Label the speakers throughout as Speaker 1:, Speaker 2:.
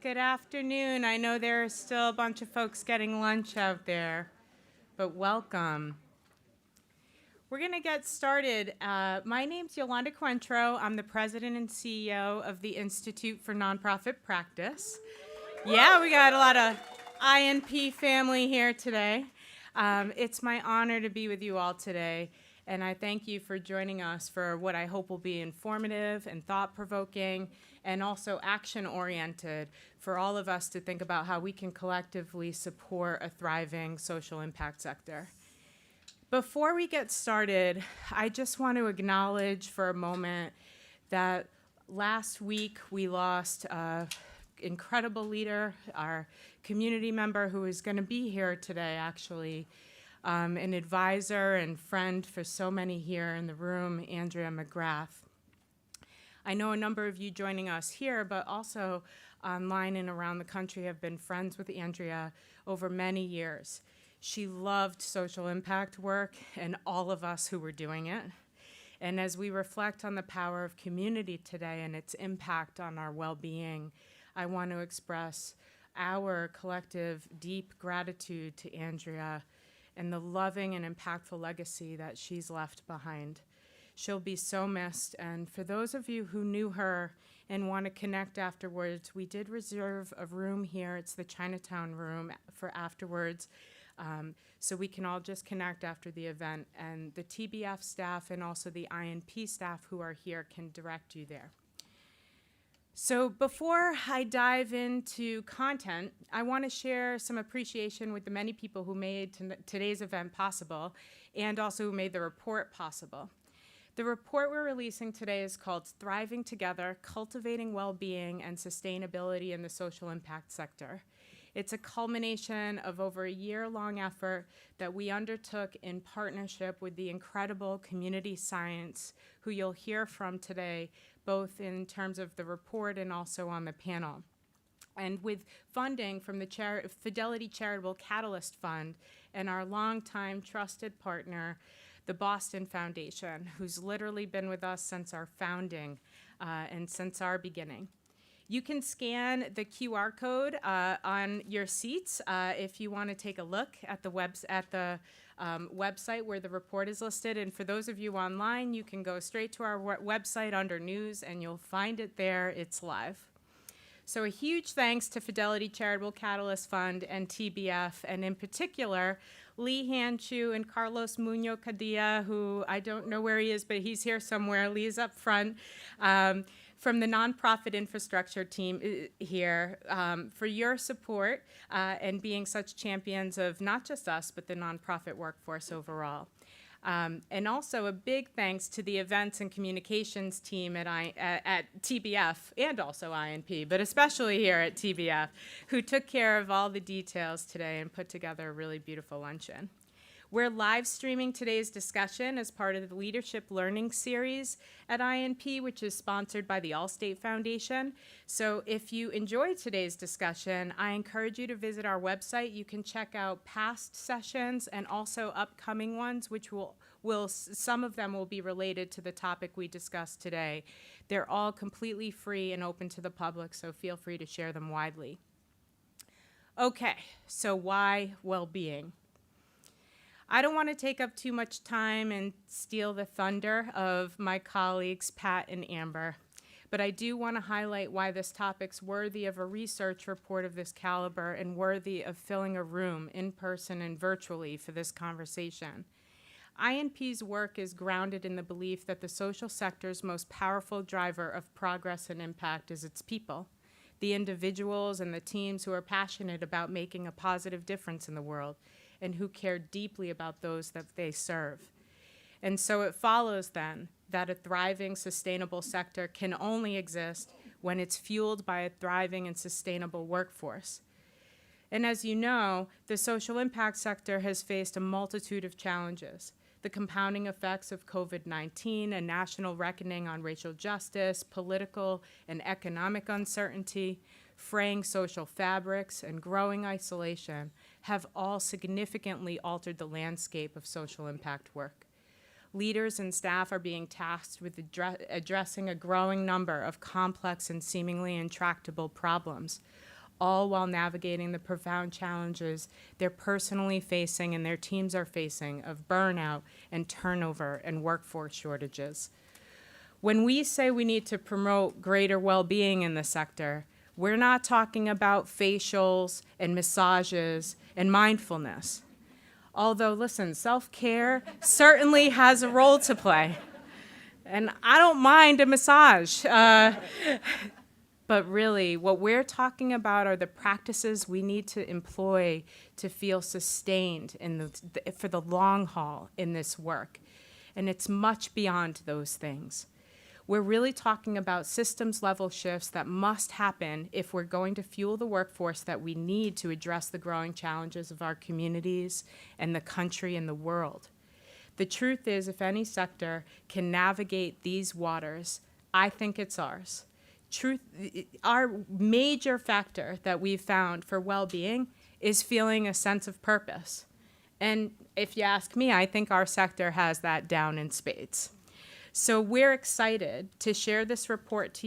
Speaker 1: Good afternoon. I know there are still a bunch of folks getting lunch out there, but welcome. We're going to get started. My name's Yolanda Quentro. I'm the president and CEO of the Institute for Nonprofit Practice. Yeah, we got a lot of INP family here today. It's my honor to be with you all today, and I thank you for joining us for what I hope will be informative and thought-provoking and also action-oriented for all of us to think about how we can collectively support a thriving social impact sector. Before we get started, I just want to acknowledge for a moment that last week we lost an incredible leader, our community member who is going to be here today, actually, an advisor and friend for so many here in the room, Andrea McGrath. I know a number of you joining us here, but also online and around the country have been friends with Andrea over many years. She loved social impact work and all of us who were doing it. And as we reflect on the power of community today and its impact on our well-being, I want to express our collective deep gratitude to Andrea and the loving and impactful legacy that she's left behind. She'll be so missed, and for those of you who knew her and want to connect afterwards, we did reserve a room here. It's the Chinatown room for afterwards, so we can all just connect after the event, and the TBF staff and also the INP staff who are here can direct you there. So before I dive into content, I want to share some appreciation with the many people who made today's event possible and also who made the report possible. The report we're releasing today is called Thriving Together, Cultivating Well-being and Sustainability in the Social Impact Sector. It's a culmination of over a year-long effort that we undertook in partnership with the incredible community science who you'll hear from today, both in terms of the report and also on the panel. And with funding from the Fidelity Charitable Catalyst Fund and our longtime trusted partner, the Boston Foundation, who's literally been with us since our founding and since our beginning. You can scan the QR code on your seats if you want to take a look at the website where the report is listed. And for those of you online, you can go straight to our website under News, and you'll find it there. It's live. So a huge thanks to Fidelity Charitable Catalyst Fund and TBF, and in particular, Lee Han-Chu and Carlos Muñoz Cadilla, who I don't know where he is, but he's here somewhere. Lee's up front, from the nonprofit infrastructure team here, for your support and being such champions of not just us, but the nonprofit workforce overall. And also a big thanks to the events and communications team at TBF and also INP, but especially here at TBF, who took care of all the details today and put together a really beautiful luncheon. We're live streaming today's discussion as part of the Leadership Learning Series at INP, which is sponsored by the Allstate Foundation. So if you enjoyed today's discussion, I encourage you to visit our website. You can check out past sessions and also upcoming ones, which some of them will be related to the topic we discussed today. They're all completely free and open to the public, so feel free to share them widely. Okay, so why well-being? I don't want to take up too much time and steal the thunder of my colleagues, Pat and Amber, but I do want to highlight why this topic's worthy of a research report of this caliber and worthy of filling a room in person and virtually for this conversation. INP's work is grounded in the belief that the social sector's most powerful driver of progress and impact is its people, the individuals and the teams who are passionate about making a positive difference in the world, and who care deeply about those that they serve. And so it follows then that a thriving, sustainable sector can only exist when it's fueled by a thriving and sustainable workforce. And as you know, the social impact sector has faced a multitude of challenges. The compounding effects of COVID-19, a national reckoning on racial justice, political and economic uncertainty, fraying social fabrics, and growing isolation have all significantly altered the landscape of social impact work. Leaders and staff are being tasked with addressing a growing number of complex and seemingly intractable problems, all while navigating the profound challenges they're personally facing and their teams are facing of burnout and turnover and workforce shortages. When we say we need to promote greater well-being in the sector, we're not talking about facials and massages and mindfulness. Although, listen, self-care certainly has a role to play. And I don't mind a massage. But really, what we're talking about are the practices we need to employ to feel sustained for the long haul in this work. And it's much beyond those things. We're really talking about systems level shifts that must happen if we're going to fuel the workforce that we need to address the growing challenges of our communities and the country and the world. The truth is, if any sector can navigate these waters, I think it's ours. Our major factor that we've found for well-being is feeling a sense of purpose. And if you ask me, I think our sector has that down in spades. So we're excited to share this report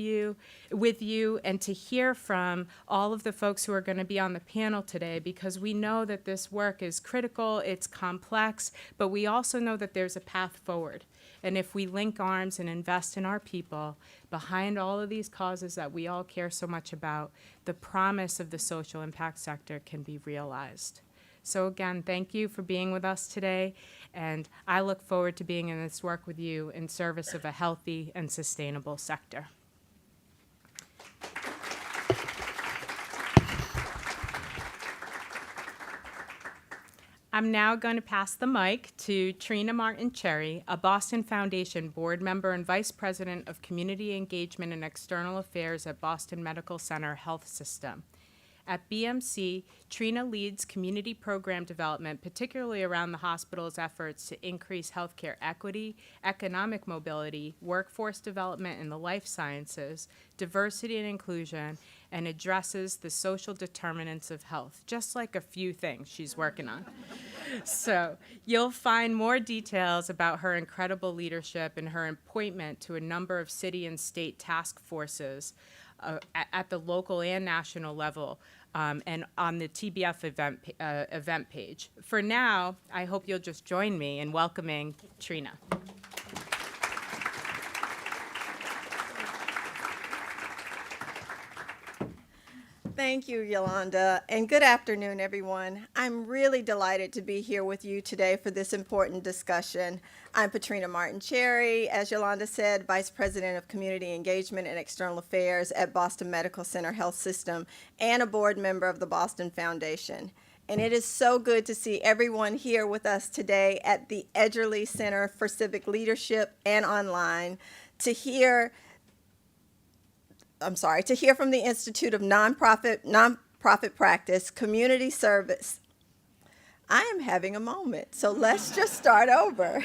Speaker 1: with you and to hear from all of the folks who are going to be on the panel today, because we know that this work is critical, it's complex, but we also know that there's a path forward. And if we link arms and invest in our people behind all of these causes that we all care so much about, the promise of the social impact sector can be realized. So again, thank you for being with us today, and I look forward to being in this work with you in service of a healthy and sustainable sector. I'm now going to pass the mic to Trina Martin-Cherry, a Boston Foundation board member and Vice President of Community Engagement and External Affairs at Boston Medical Center Health System. At BMC, Trina leads community program development, particularly around the hospital's efforts to increase healthcare equity, economic mobility, workforce development in the life sciences, diversity and inclusion, and addresses the social determinants of health, just like a few things she's working on. So you'll find more details about her incredible leadership and her appointment to a number of city and state task forces at the local and national level, and on the TBF event page. For now, I hope you'll just join me in welcoming Trina.
Speaker 2: Thank you, Yolanda, and good afternoon, everyone. I'm really delighted to be here with you today for this important discussion. I'm Trina Martin-Cherry, as Yolanda said, Vice President of Community Engagement and External Affairs at Boston Medical Center Health System and a board member of the Boston Foundation. And it is so good to see everyone here with us today at the Edgerly Center for Civic Leadership and online to hear from the Institute of Nonprofit Practice, Community Service. I am having a moment, so let's just start over.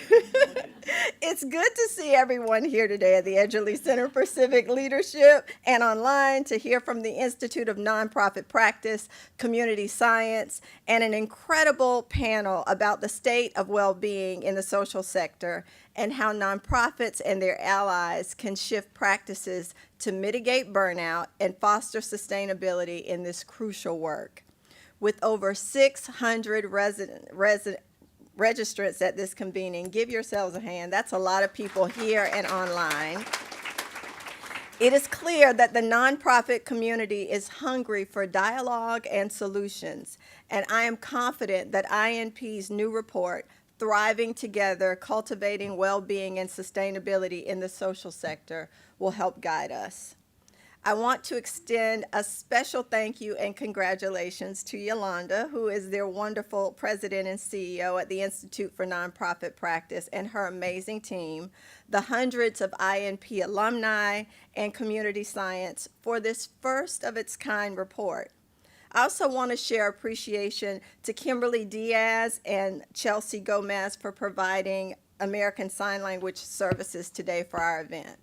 Speaker 2: It's good to see everyone here today at the Edgerly Center for Civic Leadership and online to hear from the Institute of Nonprofit Practice, Community Science, and an incredible panel about the state of well-being in the social sector and how nonprofits and their allies can shift practices to mitigate burnout and foster sustainability in this crucial work. With over 600 registrants at this convening, give yourselves a hand. That's a lot of people here and online. It is clear that the nonprofit community is hungry for dialogue and solutions, and I am confident that INP's new report, Thriving Together, Cultivating Well-being and Sustainability in the Social Sector, will help guide us. I want to extend a special thank you and congratulations to Yolanda, who is their wonderful president and CEO at the Institute for Nonprofit Practice, and her amazing team, the hundreds of INP alumni and community science for this first of its kind report. I also want to share appreciation to Kimberly Diaz and Chelsea Gomez for providing American Sign Language services today for our event.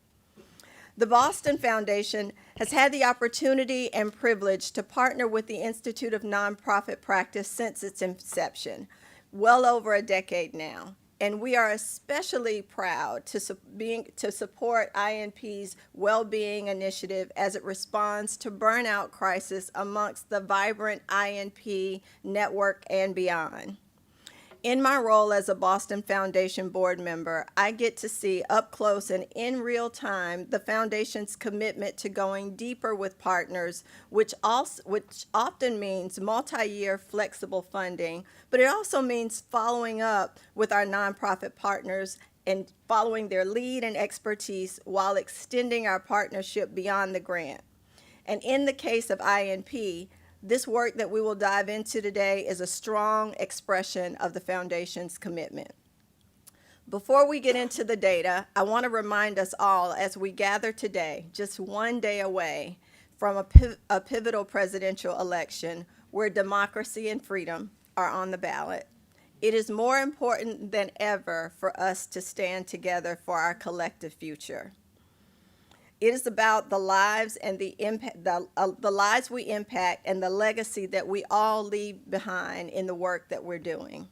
Speaker 2: The Boston Foundation has had the opportunity and privilege to partner with the Institute of Nonprofit Practice since its inception, well over a decade now. And we are especially proud to support INP's well-being initiative as it responds to burnout crisis amongst the vibrant INP network and beyond. In my role as a Boston Foundation board member, I get to see up close and in real time the Foundation's commitment to going deeper with partners, which often means multi-year flexible funding, but it also means following up with our nonprofit partners and following their lead and expertise while extending our partnership beyond the grant. And in the case of INP, this work that we will dive into today is a strong expression of the Foundation's commitment. Before we get into the data, I want to remind us all as we gather today, just one day away from a pivotal presidential election where democracy and freedom are on the ballot. It is more important than ever for us to stand together for our collective future. It is about the lives and the lives we impact and the legacy that we all leave behind in the work that we're doing.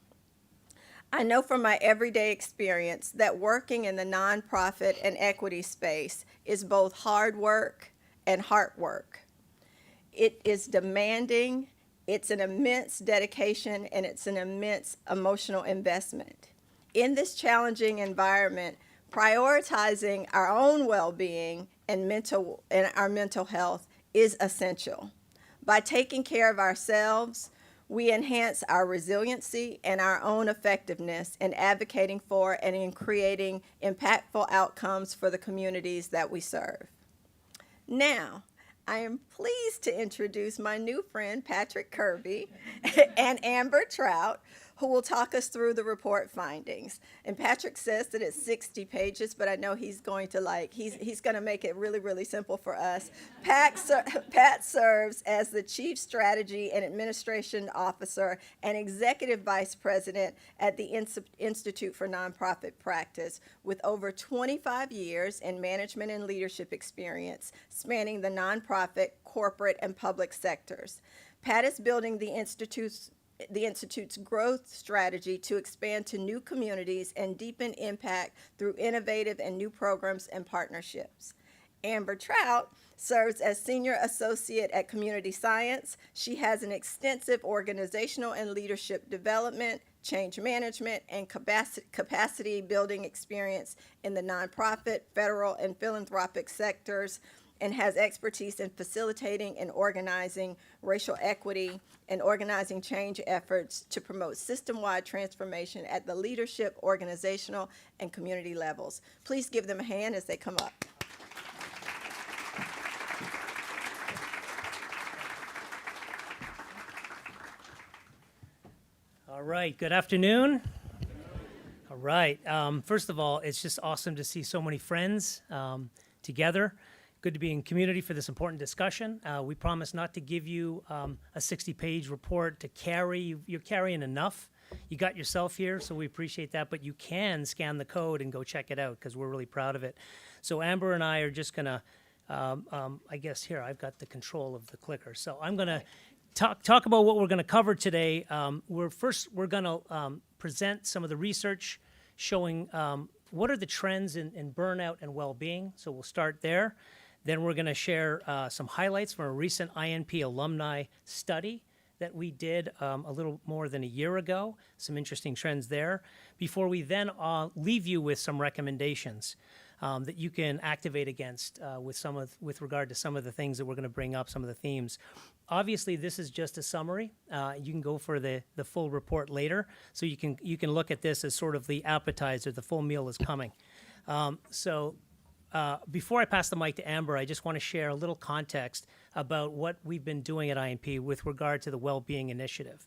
Speaker 2: I know from my everyday experience that working in the nonprofit and equity space is both hard work and heart work. It is demanding, it's an immense dedication, and it's an immense emotional investment. In this challenging environment, prioritizing our own well-being and our mental health is essential. By taking care of ourselves, we enhance our resiliency and our own effectiveness in advocating for and in creating impactful outcomes for the communities that we serve. Now, I am pleased to introduce my new friend, Patrick Kirby, and Amber Trout, who will talk us through the report findings. And Patrick says that it's 60 pages, but I know he's going to he's going to make it really, really simple for us. Pat serves as the Chief Strategy and Administration Officer and Executive Vice President at the Institute for Nonprofit Practice, with over 25 years in management and leadership experience spanning the nonprofit, corporate, and public sectors. Pat is building the Institute's growth strategy to expand to new communities and deepen impact through innovative and new programs and partnerships. Amber Trout serves as Senior Associate at Community Science. She has an extensive organizational and leadership development, change management, and capacity building experience in the nonprofit, federal, and philanthropic sectors, and has expertise in facilitating and organizing racial equity and organizing change efforts to promote system-wide transformation at the leadership, organizational, and community levels. Please give them a hand as they come up.
Speaker 3: All right, good afternoon. All right, first of all, it's just awesome to see so many friends together. Good to be in community for this important discussion. We promise not to give you a 60-page report to carry. You're carrying enough. You got yourself here, so we appreciate that, but you can scan the code and go check it out because we're really proud of it. So Amber and I are just going to, I guess here, I've got the control of the clicker. So I'm going to talk about what we're going to cover today. We're going to present some of the research showing what are the trends in burnout and well-being. So we'll start there. Then we're going to share some highlights from a recent INP alumni study that we did a little more than a year ago, some interesting trends there, before we then leave you with some recommendations that you can activate against with regard to some of the things that we're going to bring up, some of the themes. Obviously, this is just a summary. You can go for the full report later, so you can look at this as sort of the appetizer. The full meal is coming. Before I pass the mic to Amber, I just want to share a little context about what we've been doing at INP with regard to the Well-Being Initiative.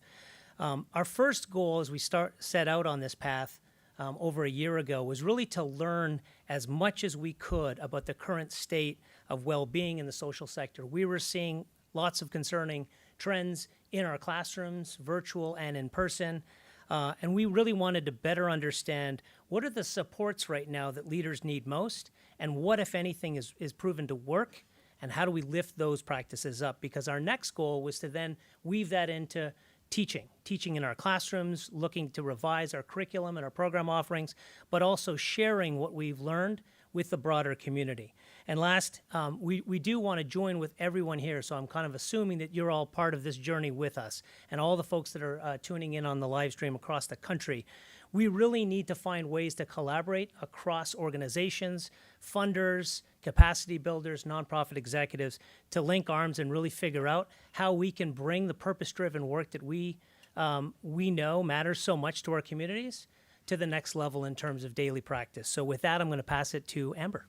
Speaker 3: Our first goal as we set out on this path over a year ago was really to learn as much as we could about the current state of well-being in the social sector. We were seeing lots of concerning trends in our classrooms, virtual and in person, and we really wanted to better understand what are the supports right now that leaders need most, and what, if anything, is proven to work, and how do we lift those practices up? Because our next goal was to then weave that into teaching in our classrooms, looking to revise our curriculum and our program offerings, but also sharing what we've learned with the broader community. And last, we do want to join with everyone here, so I'm kind of assuming that you're all part of this journey with us, and all the folks that are tuning in on the live stream across the country. We really need to find ways to collaborate across organizations, funders, capacity builders, nonprofit executives, to link arms and really figure out how we can bring the purpose-driven work that we know matters so much to our communities to the next level in terms of daily practice. So with that, I'm going to pass it to Amber.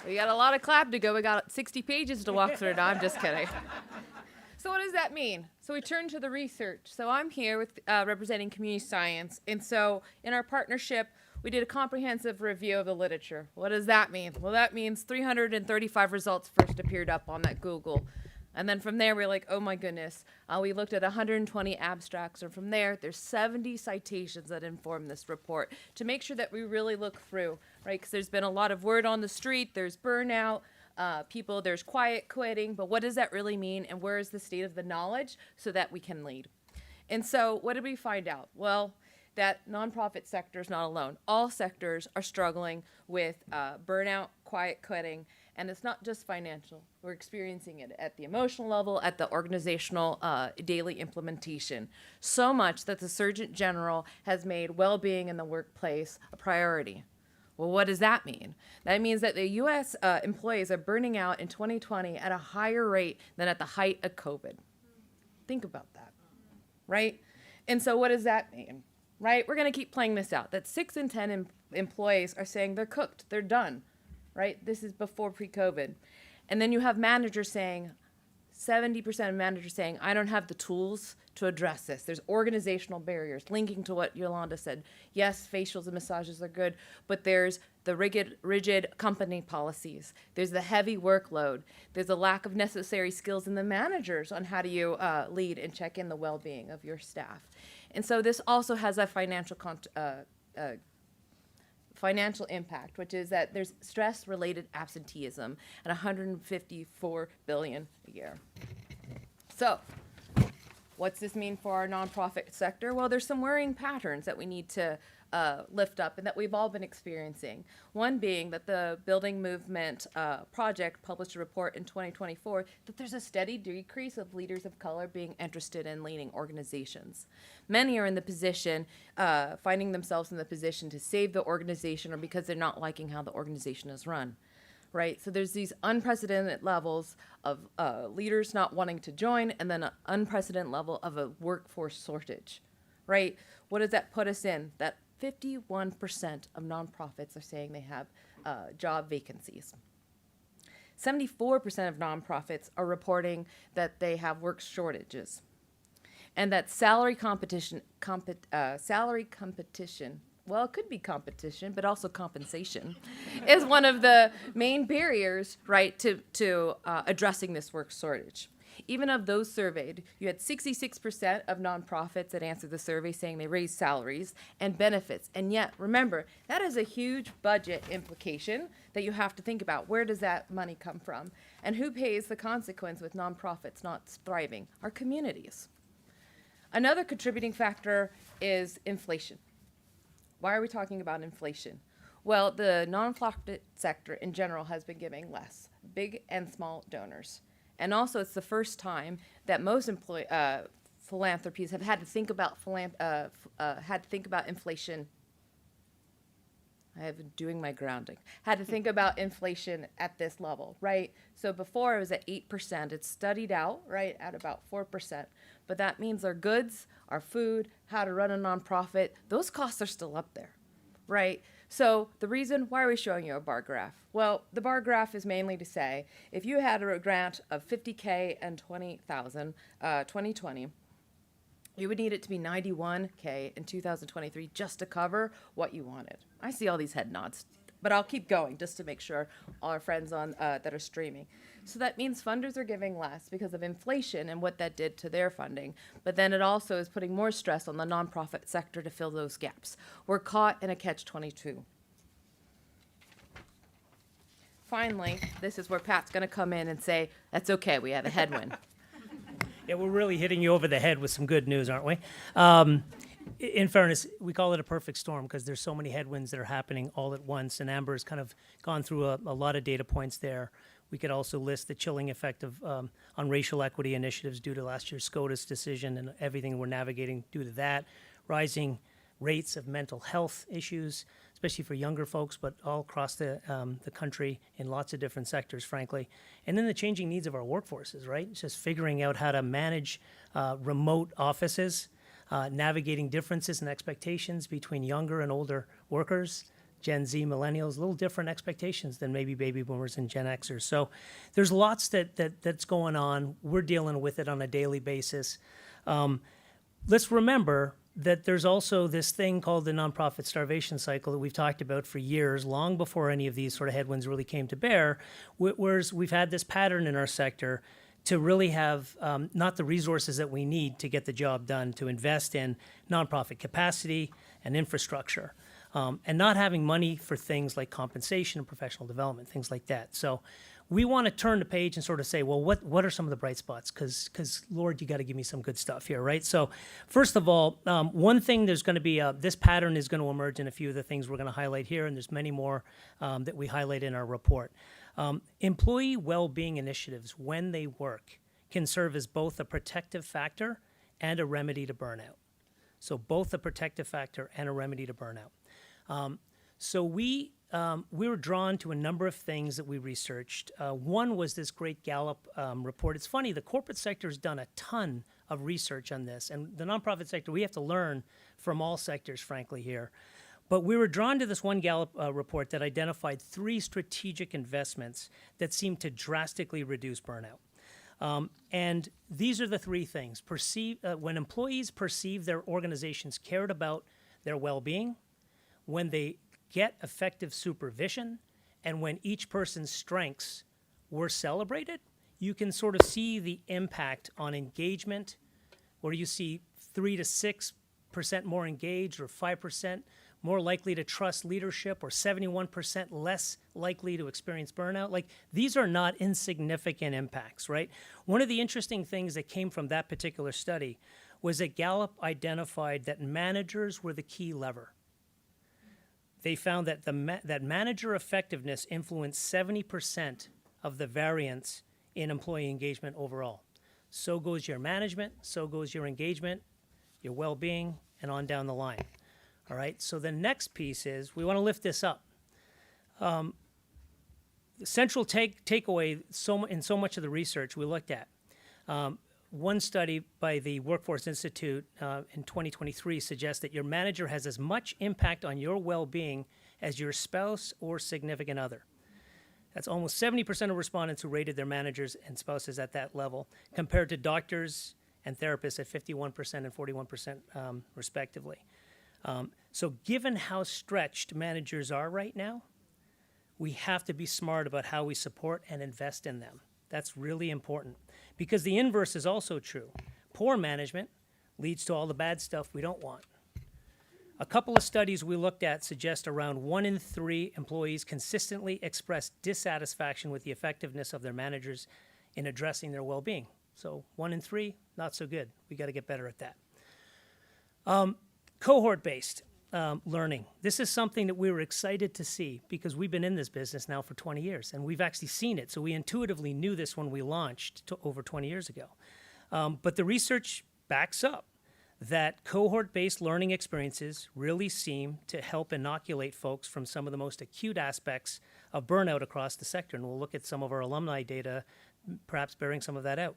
Speaker 4: We got a lot of clap to go. We got 60 pages to walk through. No, I'm just kidding. So what does that mean? So we turn to the research. So I'm here with representing community science. And so in our partnership, we did a comprehensive review of the literature. What does that mean? Well, that means 335 results first appeared up on that Google. And then from there, we're like, oh my goodness. We looked at 120 abstracts. And from there, there's 70 citations that inform this report to make sure that we really look through, right? Because there's been a lot of word on the street. There's burnout. There's quiet quitting, but what does that really mean, and where is the state of the knowledge so that we can lead? And so what did we find out? Well, that nonprofit sector is not alone. All sectors are struggling with burnout, quiet quitting, and it's not just financial. We're experiencing it at the emotional level, at the organizational daily implementation. So much that the Surgeon General has made well-being in the workplace a priority. Well, what does that mean? That means that the U.S. Employees are burning out in 2020 at a higher rate than at the height of COVID. Think about that, right? And so what does that mean, right? We're going to keep playing this out, that 6 in 10 employees are saying they're cooked, they're done, right? This is before pre-COVID. And then you have managers saying, 70% of managers saying, I don't have the tools to address this. There's organizational barriers, linking to what Yolanda said. Yes, facials and massages are good, but there's the rigid company policies. There's the heavy workload. There's a lack of necessary skills in the managers on how do you lead and check in the well-being of your staff. And so this also has a financial impact, which is that there's stress-related absenteeism at $154 billion a year. So, what's this mean for our nonprofit sector? Well, there's some worrying patterns that we need to lift up and that we've all been experiencing. One being that the Building Movement Project published a report in 2024 that there's a steady decrease of leaders of color being interested in leading organizations. Many are in the position, finding themselves in the position to save the organization or because they're not liking how the organization is run. Right, so there's these unprecedented levels of leaders not wanting to join, and then an unprecedented level of a workforce shortage. Right, what does that put us in? That 51% of nonprofits are saying they have job vacancies. 74% of nonprofits are reporting that they have work shortages, and that salary competition. Well, it could be competition, but also compensation is one of the main barriers, right, to addressing this work shortage. Even of those surveyed, you had 66% of nonprofits that answered the survey saying they raised salaries and benefits. And yet, remember, that is a huge budget implication that you have to think about. Where does that money come from? And who pays the consequence with nonprofits not thriving? Our communities. Another contributing factor is inflation. Why are we talking about inflation? Well, the nonprofit sector in general has been giving less, big and small donors. And also, it's the first time that most philanthropies have had to think about inflation. I have been doing my grounding. Had to think about inflation at this level, right? So before it was at 8%. It's studied out, right, at about 4%. But that means our goods, our food, how to run a nonprofit, those costs are still up there, right? So the reason, why are we showing you a bar graph? Well, the bar graph is mainly to say, if you had a grant of $50K and $20,000, 2020, you would need it to be $91K in 2023 just to cover what you wanted. I see all these head nods, but I'll keep going just to make sure all our friends on that are streaming. So that means funders are giving less because of inflation and what that did to their funding. But then it also is putting more stress on the nonprofit sector to fill those gaps. We're caught in a catch-22. finally, this is where Pat's going to come in and say, that's okay, we have a headwind.
Speaker 3: Yeah, we're really hitting you over the head with some good news, aren't we? In fairness, we call it a perfect storm because there's so many headwinds that are happening all at once, and Amber has kind of gone through a lot of data points there. We could also list the chilling effect of on racial equity initiatives due to last year's SCOTUS decision and everything we're navigating due to that, rising rates of mental health issues, especially for younger folks, but all across the country in lots of different sectors, frankly. And then the changing needs of our workforces, right? It's just figuring out how to manage remote offices, navigating differences and expectations between younger and older workers, Gen Z, millennials, a little different expectations than maybe baby boomers and Gen Xers. So there's lots that's going on. We're dealing with it on a daily basis. Let's remember that there's also this thing called the nonprofit starvation cycle that we've talked about for years, long before any of these sort of headwinds really came to bear, whereas we've had this pattern in our sector to really have not the resources that we need to get the job done, to invest in nonprofit capacity and infrastructure, and not having money for things like compensation and professional development, things like that. So we want to turn the page and sort of say, well, what are some of the bright spots? Because Lord, you got to give me some good stuff here, right? So first of all, one thing there's going to be, this pattern is going to emerge in a few of the things we're going to highlight here, and there's many more that we highlight in our report. Employee well-being initiatives, when they work, can serve as both a protective factor and a remedy to burnout. So both a protective factor and a remedy to burnout. So we were drawn to a number of things that we researched. One was this great Gallup report. It's funny, the corporate sector has done a ton of research on this, and the nonprofit sector, we have to learn from all sectors, frankly, here. But we were drawn to this one Gallup report that identified 3 strategic investments that seemed to drastically reduce burnout. And these are the 3 things. When employees perceive their organizations cared about their well-being, when they get effective supervision, and when each person's strengths were celebrated, you can sort of see the impact on engagement, where you see 3 to 6% more engaged, or 5% more likely to trust leadership, or 71% less likely to experience burnout. Like, these are not insignificant impacts, right? One of the interesting things that came from that particular study was that Gallup identified that managers were the key lever. They found that that manager effectiveness influenced 70% of the variance in employee engagement overall. So goes your management, so goes your engagement, your well-being, and on down the line. All right, so the next piece is we want to lift this up. The central takeaway in so much of the research we looked at, one study by the Workforce Institute in 2023 suggests that your manager has as much impact on your well-being as your spouse or significant other. That's almost 70% of respondents who rated their managers and spouses at that level, compared to doctors and therapists at 51% and 41% respectively. So given how stretched managers are right now, we have to be smart about how we support and invest in them. That's really important, because the inverse is also true. Poor management leads to all the bad stuff we don't want. A couple of studies we looked at suggest around 1 in 3 employees consistently express dissatisfaction with the effectiveness of their managers in addressing their well-being. So 1 in 3, not so good. We got to get better at that. Cohort-based learning. This is something that we were excited to see because we've been in this business now for 20 years, and we've actually seen it. So we intuitively knew this when we launched over 20 years ago. But the research backs up that cohort-based learning experiences really seem to help inoculate folks from some of the most acute aspects of burnout across the sector. And we'll look at some of our alumni data, perhaps bearing some of that out.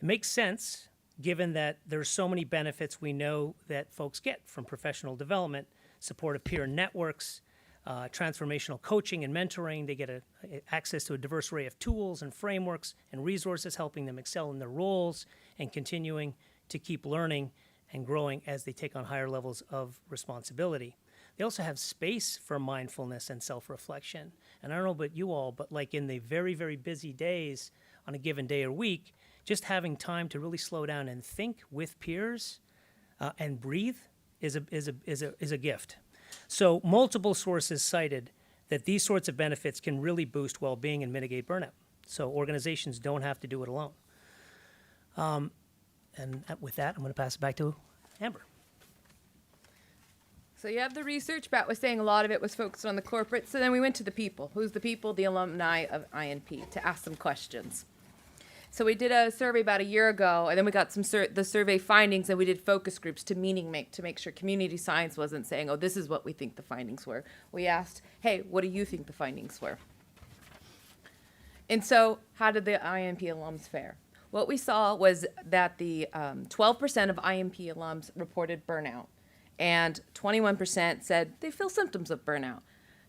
Speaker 3: It makes sense, given that there's so many benefits we know that folks get from professional development, supportive peer networks, transformational coaching and mentoring. They get access to a diverse array of tools and frameworks and resources, helping them excel in their roles and continuing to keep learning and growing as they take on higher levels of responsibility. They also have space for mindfulness and self-reflection. And I don't know about you all, but like in the very, very busy days on a given day or week, just having time to really slow down and think with peers and breathe is a gift. So multiple sources cited that these sorts of benefits can really boost well-being and mitigate burnout. So organizations don't have to do it alone. And with that, I'm going to pass it back to Amber.
Speaker 4: So you have the research. Pat was saying a lot of it was focused on the corporate. So then we went to the people. Who's the people? The alumni of INP, to ask some questions. So we did a survey about a year ago, and then we got the survey findings, and we did focus groups to make sure community science wasn't saying, oh, this is what we think the findings were. We asked, hey, what do you think the findings were? And so how did the INP alums fare? What we saw was that the 12% of INP alums reported burnout, and 21% said they feel symptoms of burnout.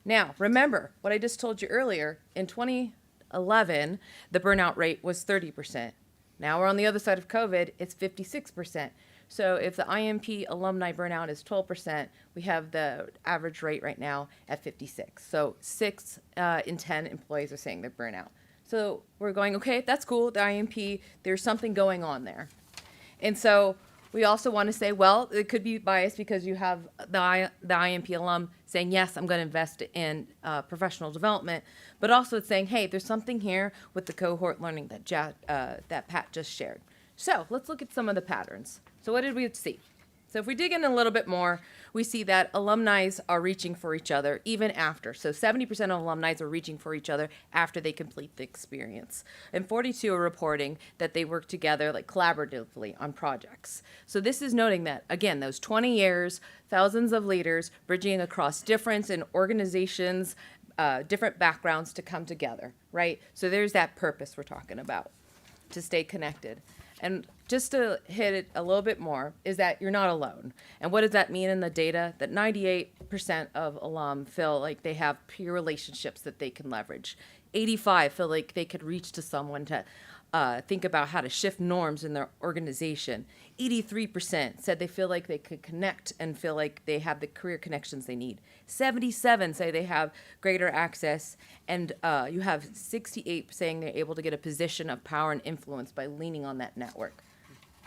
Speaker 4: Now, remember what I just told you earlier. In 2011, the burnout rate was 30%. Now we're on the other side of COVID, it's 56%. So if the INP alumni burnout is 12%, we have the average rate right now at 56. So 6 in 10 employees are saying they're burnout. So we're going, okay, that's cool, the INP, there's something going on there. And so we also want to say, well, it could be biased because you have the INP alum saying, yes, I'm going to invest in professional development, but also it's saying, hey, there's something here with the cohort learning that Pat just shared. So let's look at some of the patterns. So what did we see? So if we dig in a little bit more, we see that alumni are reaching for each other even after. So 70% of alumni are reaching for each other after they complete the experience. And 42 are reporting that they work together like collaboratively on projects. So this is noting that, again, those 20 years, thousands of leaders bridging across difference in organizations, different backgrounds to come together, right? So there's that purpose we're talking about, to stay connected. And just to hit it a little bit more is that you're not alone. And what does that mean in the data? That 98% of alum feel like they have peer relationships that they can leverage. 85 feel like they could reach to someone to think about how to shift norms in their organization. 83% said they feel like they could connect and feel like they have the career connections they need. 77 say they have greater access, and you have 68 saying they're able to get a position of power and influence by leaning on that network.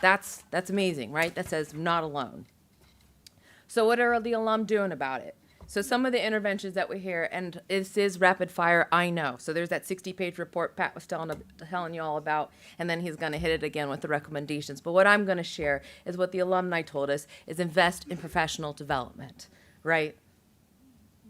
Speaker 4: That's amazing, right? That says not alone. So what are the alum doing about it? So some of the interventions that we hear, and this is rapid fire, I know. So there's that 60-page report Pat was telling you all about, and then he's going to hit it again with the recommendations. But what I'm going to share is what the alumni told us is invest in professional development, right?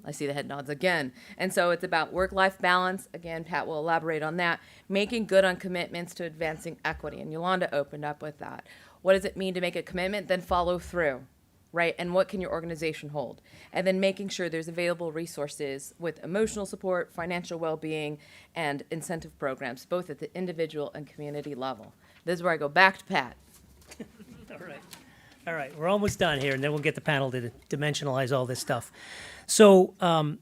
Speaker 4: I see the head nods again. And so it's about work-life balance. Again, Pat will elaborate on that. Making good on commitments to advancing equity. And Yolanda opened up with that. What does it mean to make a commitment? Then follow through, right? And what can your organization hold? And then making sure there's available resources with emotional support, financial well-being, and incentive programs, both at the individual and community level. This is where I go back to Pat.
Speaker 3: All right, we're almost done here, and then we'll get the panel to dimensionalize all this stuff. So we're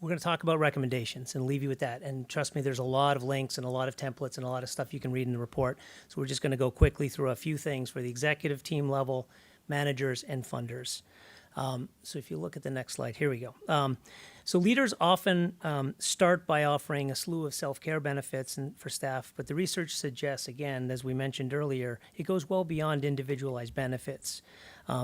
Speaker 3: going to talk about recommendations and leave you with that. And trust me, there's a lot of links and a lot of templates and a lot of stuff you can read in the report. So we're just going to go quickly through a few things for the executive team level, managers, and funders. So if you look at the next slide, here we go. So leaders often start by offering a slew of self-care benefits for staff, but the research suggests, again, as we mentioned earlier, it goes well beyond individualized benefits.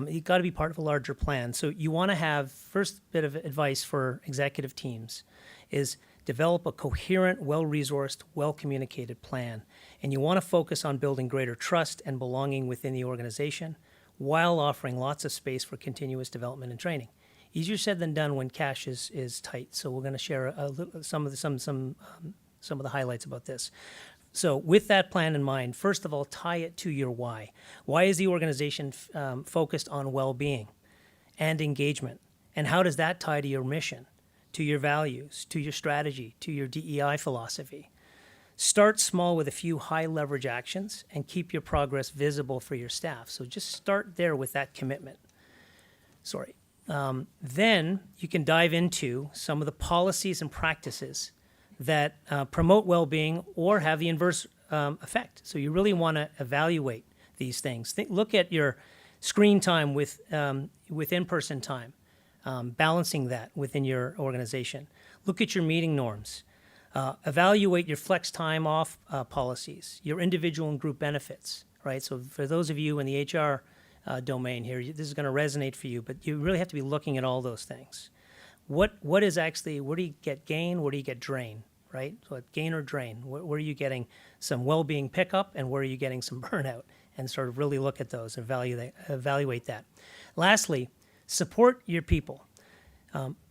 Speaker 3: You've got to be part of a larger plan. So you want to have, first bit of advice for executive teams is develop a coherent, well-resourced, well-communicated plan. And you want to focus on building greater trust and belonging within the organization while offering lots of space for continuous development and training. Easier said than done when cash is tight. So we're going to share some of the highlights about this. So with that plan in mind, first of all, tie it to your why. Why is the organization focused on well-being and engagement? And how does that tie to your mission, to your values, to your strategy, to your DEI philosophy? Start small with a few high-leverage actions and keep your progress visible for your staff. So just start there with that commitment. Then you can dive into some of the policies and practices that promote well-being or have the inverse effect. So you really want to evaluate these things. Look at your screen time with in-person time, balancing that within your organization. Look at your meeting norms. Evaluate your flex time off policies, your individual and group benefits, right? So for those of you in the HR domain here, this is going to resonate for you, but you really have to be looking at all those things. what is actually, where do you get gain, where do you get drain, right? So gain or drain, where are you getting some well-being pickup and where are you getting some burnout, and sort of really look at those and evaluate that. Lastly, support your people.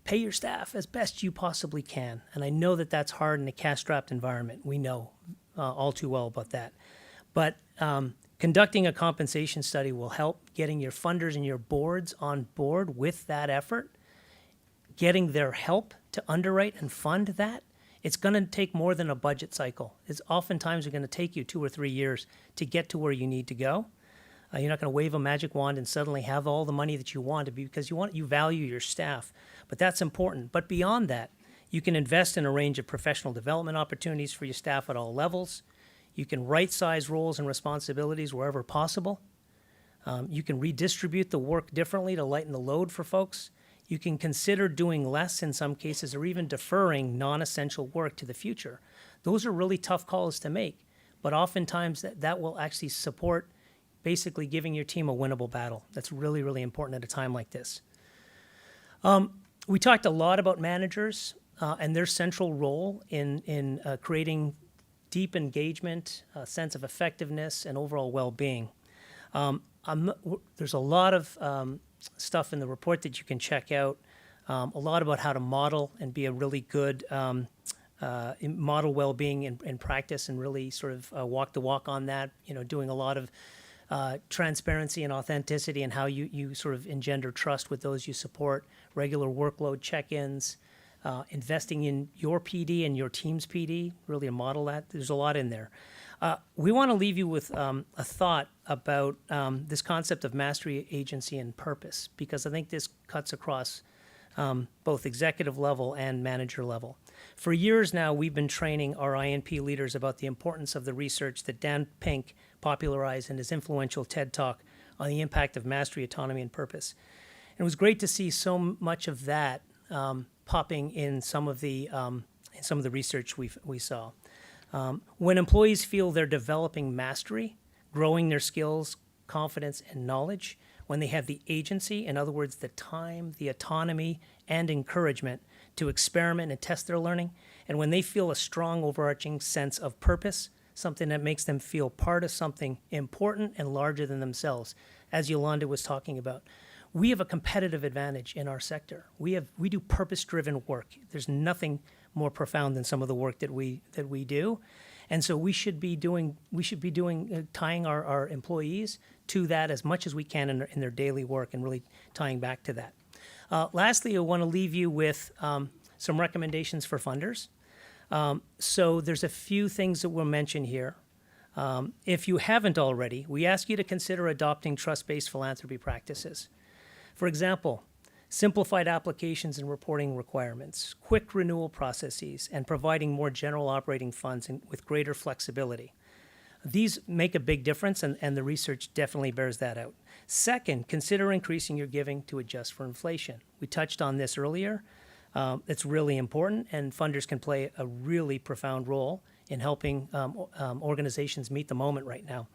Speaker 3: Pay your staff as best you possibly can. And I know that that's hard in a cash-strapped environment. We know all too well about that. But conducting a compensation study will help getting your funders and your boards on board with that effort, getting their help to underwrite and fund that. It's going to take more than a budget cycle. It's oftentimes going to take you 2 or 3 years to get to where you need to go. You're not going to wave a magic wand and suddenly have all the money that you want to be, because you value your staff. But that's important. But beyond that, you can invest in a range of professional development opportunities for your staff at all levels. You can right-size roles and responsibilities wherever possible. You can redistribute the work differently to lighten the load for folks. You can consider doing less in some cases, or even deferring non-essential work to the future. Those are really tough calls to make, but oftentimes that will actually support basically giving your team a winnable battle. That's really, really important at a time like this. We talked a lot about managers and their central role in creating deep engagement, a sense of effectiveness, and overall well-being. There's a lot of stuff in the report that you can check out, a lot about how to model and be a really good model well-being in practice, and really sort of walk the walk on that, doing a lot of transparency and authenticity, and how you sort of engender trust with those you support, regular workload check-ins, investing in your PD and your team's PD, really to model that. There's a lot in there. We want to leave you with a thought about this concept of mastery, agency, and purpose, because I think this cuts across both executive level and manager level. For years now, we've been training our INP leaders about the importance of the research that Dan Pink popularized in his influential TED Talk on the impact of mastery, autonomy, and purpose. And it was great to see so much of that popping in some of the research we saw. When employees feel they're developing mastery, growing their skills, confidence, and knowledge, when they have the agency, in other words, the time, the autonomy, and encouragement to experiment and test their learning, and when they feel a strong overarching sense of purpose, something that makes them feel part of something important and larger than themselves, as Yolanda was talking about. We have a competitive advantage in our sector. We do purpose-driven work. There's nothing more profound than some of the work that we do, and so we should be tying our employees to that as much as we can in their daily work, and really tying back to that. Lastly, I want to leave you with some recommendations for funders. So there's a few things that we'll mention here. If you haven't already, we ask you to consider adopting trust-based philanthropy practices. For example, simplified applications and reporting requirements, quick renewal processes, and providing more general operating funds with greater flexibility. These make a big difference, and the research definitely bears that out. Second, consider increasing your giving to adjust for inflation. We touched on this earlier. It's really important, and funders can play a really profound role in helping organizations meet the moment right now.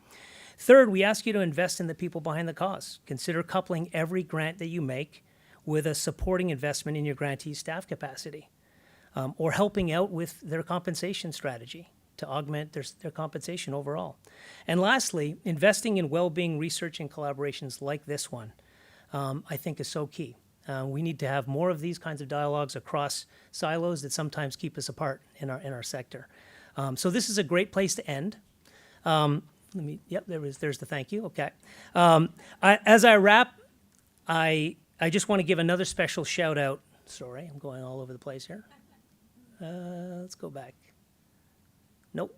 Speaker 3: Third, we ask you to invest in the people behind the cause. Consider coupling every grant that you make with a supporting investment in your grantee's staff capacity, or helping out with their compensation strategy to augment their compensation overall. And lastly, investing in well-being research and collaborations like this one, I think is so key. We need to have more of these kinds of dialogues across silos that sometimes keep us apart in our sector. So this is a great place to end. There's the thank you. Okay. As I wrap, I just want to give another special shout out. Sorry, I'm going all over the place here. Let's go back. Nope.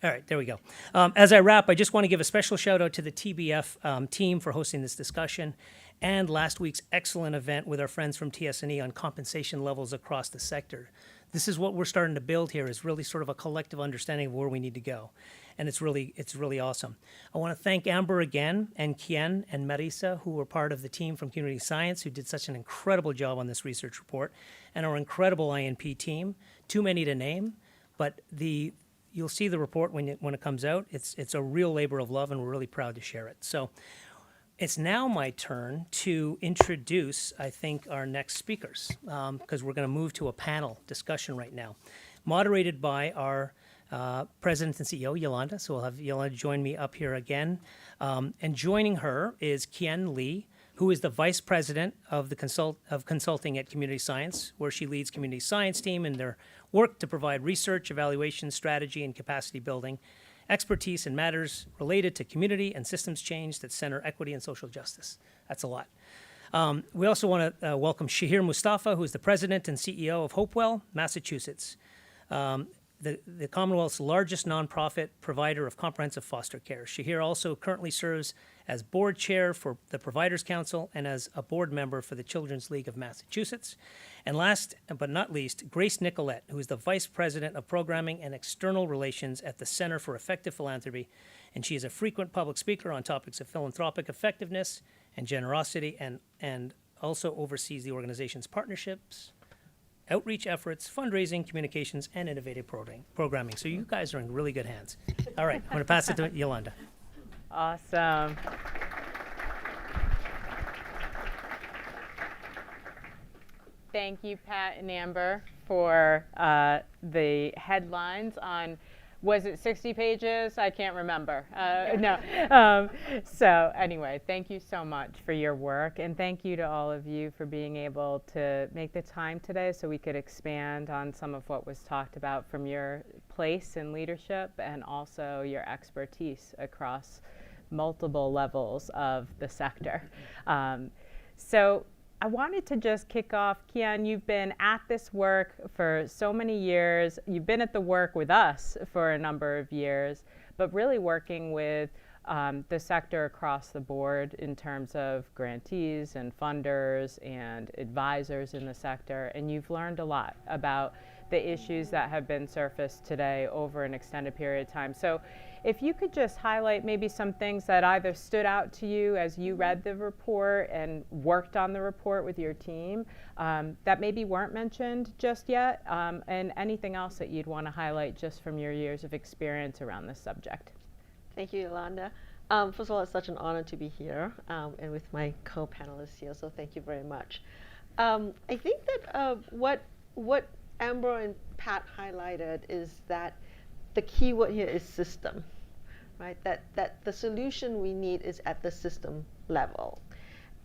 Speaker 3: All right, there we go. As I wrap, I just want to give a special shout out to the TBF team for hosting this discussion, and last week's excellent event with our friends from TS&E on compensation levels across the sector. This is what we're starting to build here, is really sort of a collective understanding of where we need to go. And it's really awesome. I want to thank Amber again, and Kien and Marisa, who were part of the team from Community Science, who did such an incredible job on this research report, and our incredible INP team. Too many to name, but you'll see the report when it comes out. It's a real labor of love, and we're really proud to share it. So It's now my turn to introduce, I think, our next speakers, because we're going to move to a panel discussion right now, moderated by our President and CEO, Yolanda. So we'll have Yolanda join me up here again. And joining her is Kian Lee, who is the Vice President of the Consulting at Community Science, where she leads Community Science team in their work to provide research, evaluation, strategy, and capacity building expertise in matters related to community and systems change that center equity and social justice. That's a lot. We also want to welcome Shahir Mustafa, who is the president and CEO of Hopewell, Massachusetts, the Commonwealth's largest nonprofit provider of comprehensive foster care. Shahir also currently serves as board chair for the Providers Council and as a board member for the Children's League of Massachusetts. And last but not least, Grace Nicolette, who is the vice president of programming and external relations at the Center for Effective Philanthropy. And she is a frequent public speaker on topics of philanthropic effectiveness and generosity, and also oversees the organization's partnerships, outreach efforts, fundraising, communications, and innovative programming. So you guys are in really good hands. All right, I'm going to pass it to Yolanda.
Speaker 1: Awesome. Thank you, Pat and Amber, for the headlines on, was it 60 pages? I can't remember. No. So anyway, thank you so much for your work, and thank you to all of you for being able to make the time today so we could expand on some of what was talked about from your place in leadership and also your expertise across multiple levels of the sector. So I wanted to just kick off, Kian, you've been at this work for so many years. You've been at the work with us for a number of years, but really working with the sector across the board in terms of grantees and funders and advisors in the sector. And you've learned a lot about the issues that have been surfaced today over an extended period of time. So if you could just highlight maybe some things that either stood out to you as you read the report and worked on the report with your team that maybe weren't mentioned just yet, and anything else that you'd want to highlight just from your years of experience around this subject.
Speaker 5: Thank you, Yolanda. First of all, it's such an honor to be here and with my co-panelists here, so thank you very much. I think that what Amber and Pat highlighted is that the key word here is system, right? That the solution we need is at the system level.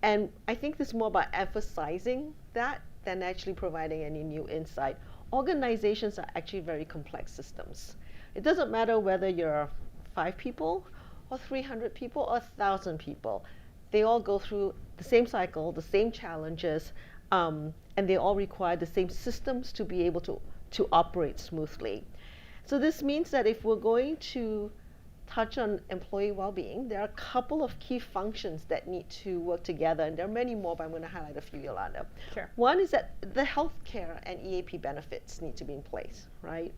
Speaker 5: And I think this is more about emphasizing that than actually providing any new insight. Organizations are actually very complex systems. It doesn't matter whether you're 5 people or 300 people or 1,000 people. They all go through the same cycle, the same challenges, and they all require the same systems to be able to operate smoothly. So this means that if we're going to touch on employee well-being, there are a couple of key functions that need to work together, and there are many more, but I'm going to highlight a few, Yolanda.
Speaker 1: Sure.
Speaker 5: One is that the healthcare and EAP benefits need to be in place, right?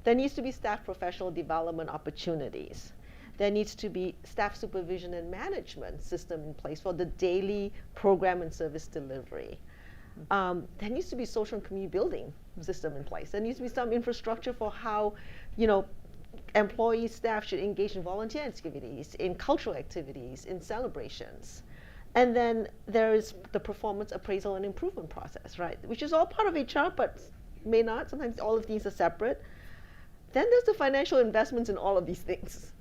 Speaker 5: There needs to be staff professional development opportunities. There needs to be staff supervision and management system in place for the daily program and service delivery. There needs to be social and community building system in place. There needs to be some infrastructure for how, employees, staff should engage in volunteer activities, in cultural activities, in celebrations. And then there is the performance appraisal and improvement process, right? Which is all part of HR, but may not. Sometimes all of these are separate. Then there's the financial investments in all of these things.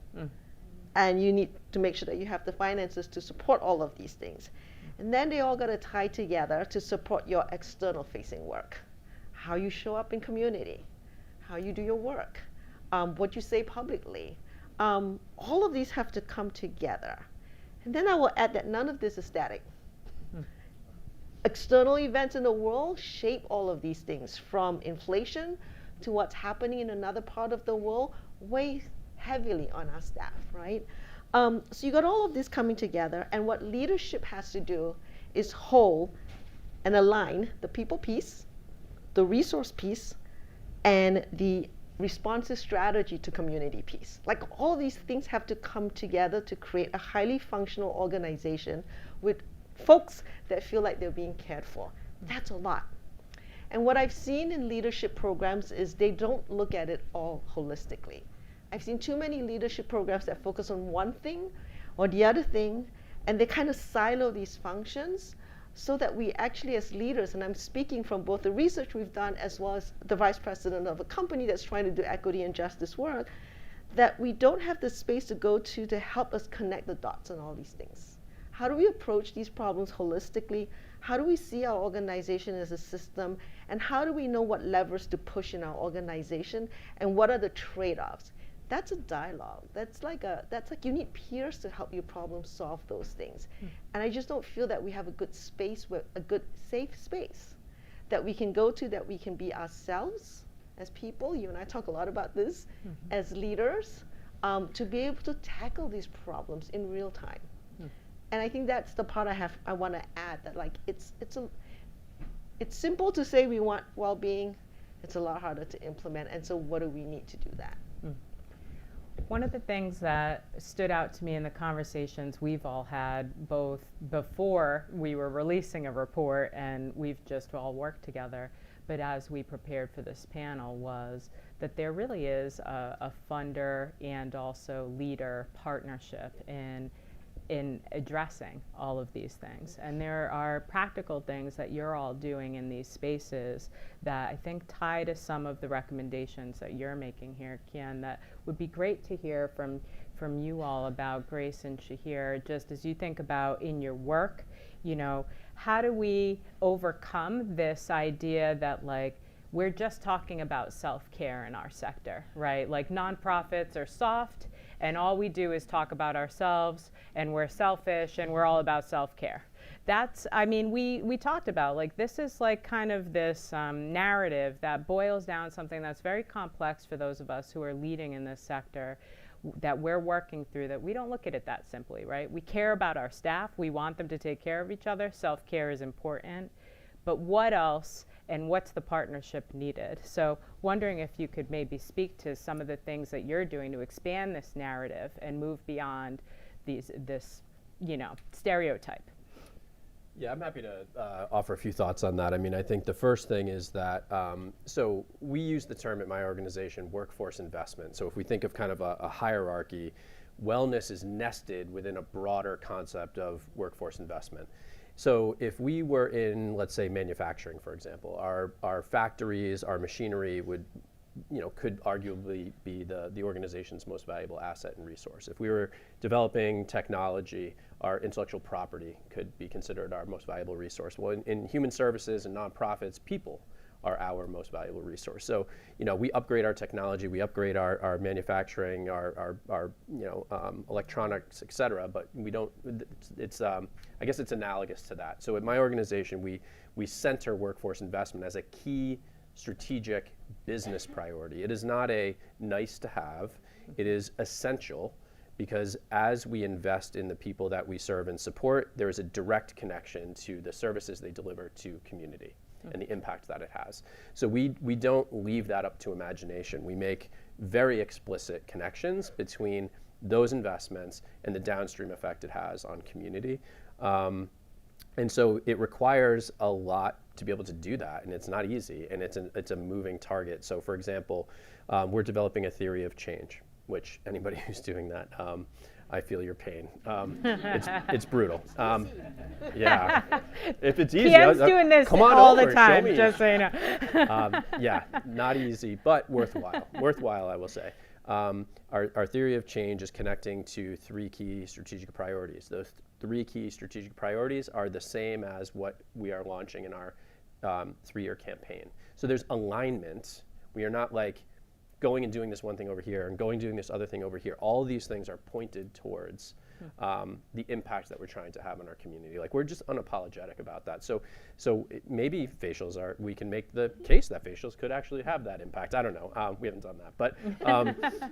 Speaker 5: And you need to make sure that you have the finances to support all of these things. And then they all got to tie together to support your external facing work. How you show up in community, how you do your work, what you say publicly. All of these have to come together. And then I will add that none of this is static. External events in the world shape all of these things, from inflation to what's happening in another part of the world, weigh heavily on our staff, right? So you got all of this coming together, and what leadership has to do is hold and align the people piece, the resource piece, and the responsive strategy to community piece. Like, all these things have to come together to create a highly functional organization with folks that feel like they're being cared for. That's a lot. And what I've seen in leadership programs is they don't look at it all holistically. I've seen too many leadership programs that focus on one thing or the other thing, And they kind of silo these functions so that we actually, as leaders, and I'm speaking from both the research we've done as well as the vice president of a company that's trying to do equity and justice work, that we don't have the space to go to help us connect the dots on all these things. How do we approach these problems holistically? How do we see our organization as a system? And how do we know what levers to push in our organization? And what are the trade-offs? That's a dialogue. That's like you need peers to help you problem solve those things. And I just don't feel that we have a good space, a good safe space that we can go to, that we can be ourselves as people. You and I talk a lot about this as leaders, to be able to tackle these problems in real time. And I think that's the part I want to add, that like it's simple to say we want well-being. It's a lot harder to implement. And so what do we need to do that?
Speaker 1: One of the things that stood out to me in the conversations we've all had, both before we were releasing a report and we've just all worked together, but as we prepared for this panel, was that there really is a funder and also leader partnership in addressing all of these things. And there are practical things that you're all doing in these spaces that I think tie to some of the recommendations that you're making here, Kian, that would be great to hear from you all about, Grace and Shahir, just as you think about in your work, you know, how do we overcome this idea that like we're just talking about self-care in our sector, right? Like nonprofits are soft and all we do is talk about ourselves and we're selfish and we're all about self-care. That's, I mean, we talked about like this is like kind of this narrative that boils down something that's very complex for those of us who are leading in this sector, that we're working through, that we don't look at it that simply, right? We care about our staff. We want them to take care of each other. Self-care is important. But what else and what's the partnership needed? So wondering if you could maybe speak to some of the things that you're doing to expand this narrative and move beyond this, you know, stereotype.
Speaker 6: Yeah, I'm happy to offer a few thoughts on that. I mean, I think the first thing is that, so we use the term at my organization, workforce investment. So if we think of kind of a hierarchy, wellness is nested within a broader concept of workforce investment. So if we were in, let's say, manufacturing, for example, our factories, our machinery would, you know, could arguably be the organization's most valuable asset and resource. If we were developing technology, our intellectual property could be considered our most valuable resource. Well, in human services and nonprofits, people are our most valuable resource. So, you know, we upgrade our technology, we upgrade our manufacturing, our you know, electronics, et cetera, but we don't, it's, I guess it's analogous to that. So at my organization, we center workforce investment as a key strategic business priority. It is not a nice to have, it is essential, because as we invest in the people that we serve and support, there is a direct connection to the services they deliver to community and the impact that it has. So we don't leave that up to imagination. We make very explicit connections between those investments and the downstream effect it has on community. And so it requires a lot to be able to do that, and it's not easy, and it's a moving target. So for example, we're developing a theory of change, which anybody who's doing that, I feel your pain. It's brutal. Yeah, if it's easy,
Speaker 1: Kian's doing this
Speaker 6: come on
Speaker 1: all
Speaker 6: over,
Speaker 1: the time,
Speaker 6: show me.
Speaker 1: just so you know.
Speaker 6: Yeah, not easy, but worthwhile. Worthwhile, I will say. Our theory of change is connecting to three key strategic priorities. Those three key strategic priorities are the same as what we are launching in our 3-year campaign. So there's alignment. We are not like going and doing this one thing over here and going and doing this other thing over here. All of these things are pointed towards the impact that we're trying to have on our community. Like, we're just unapologetic about that. So maybe facials are, we can make the case that facials could actually have that impact. I don't know, we haven't done that. But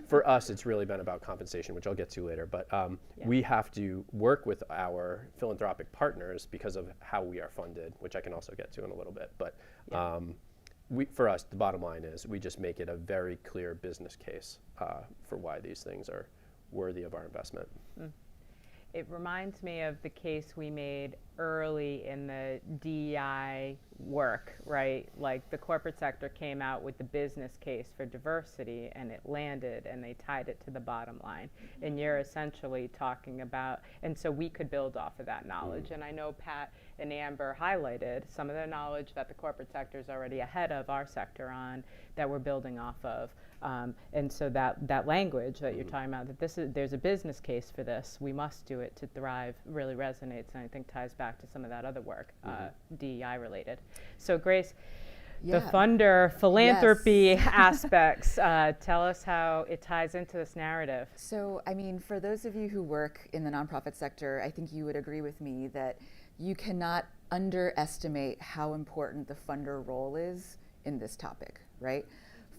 Speaker 6: for us, it's really been about compensation, which I'll get to later. But we have to work with our philanthropic partners because of how we are funded, which I can also get to in a little bit. But for us, the bottom line is we just make it a very clear business case for why these things are worthy of our investment.
Speaker 1: It reminds me of the case we made early in the DEI work, right? Like the corporate sector came out with the business case for diversity and it landed and they tied it to the bottom line. And you're essentially talking about, and so we could build off of that knowledge. And I know Pat and Amber highlighted some of the knowledge that the corporate sector is already ahead of our sector on that we're building off of. And so that language that you're talking about, that there's a business case for this, we must do it to thrive, really resonates, and I think ties back to some of that other work, DEI related. So Grace, the funder philanthropy aspects, tell us how it ties into this narrative.
Speaker 7: So, I mean, for those of you who work in the nonprofit sector, I think you would agree with me that you cannot underestimate how important the funder role is in this topic, right?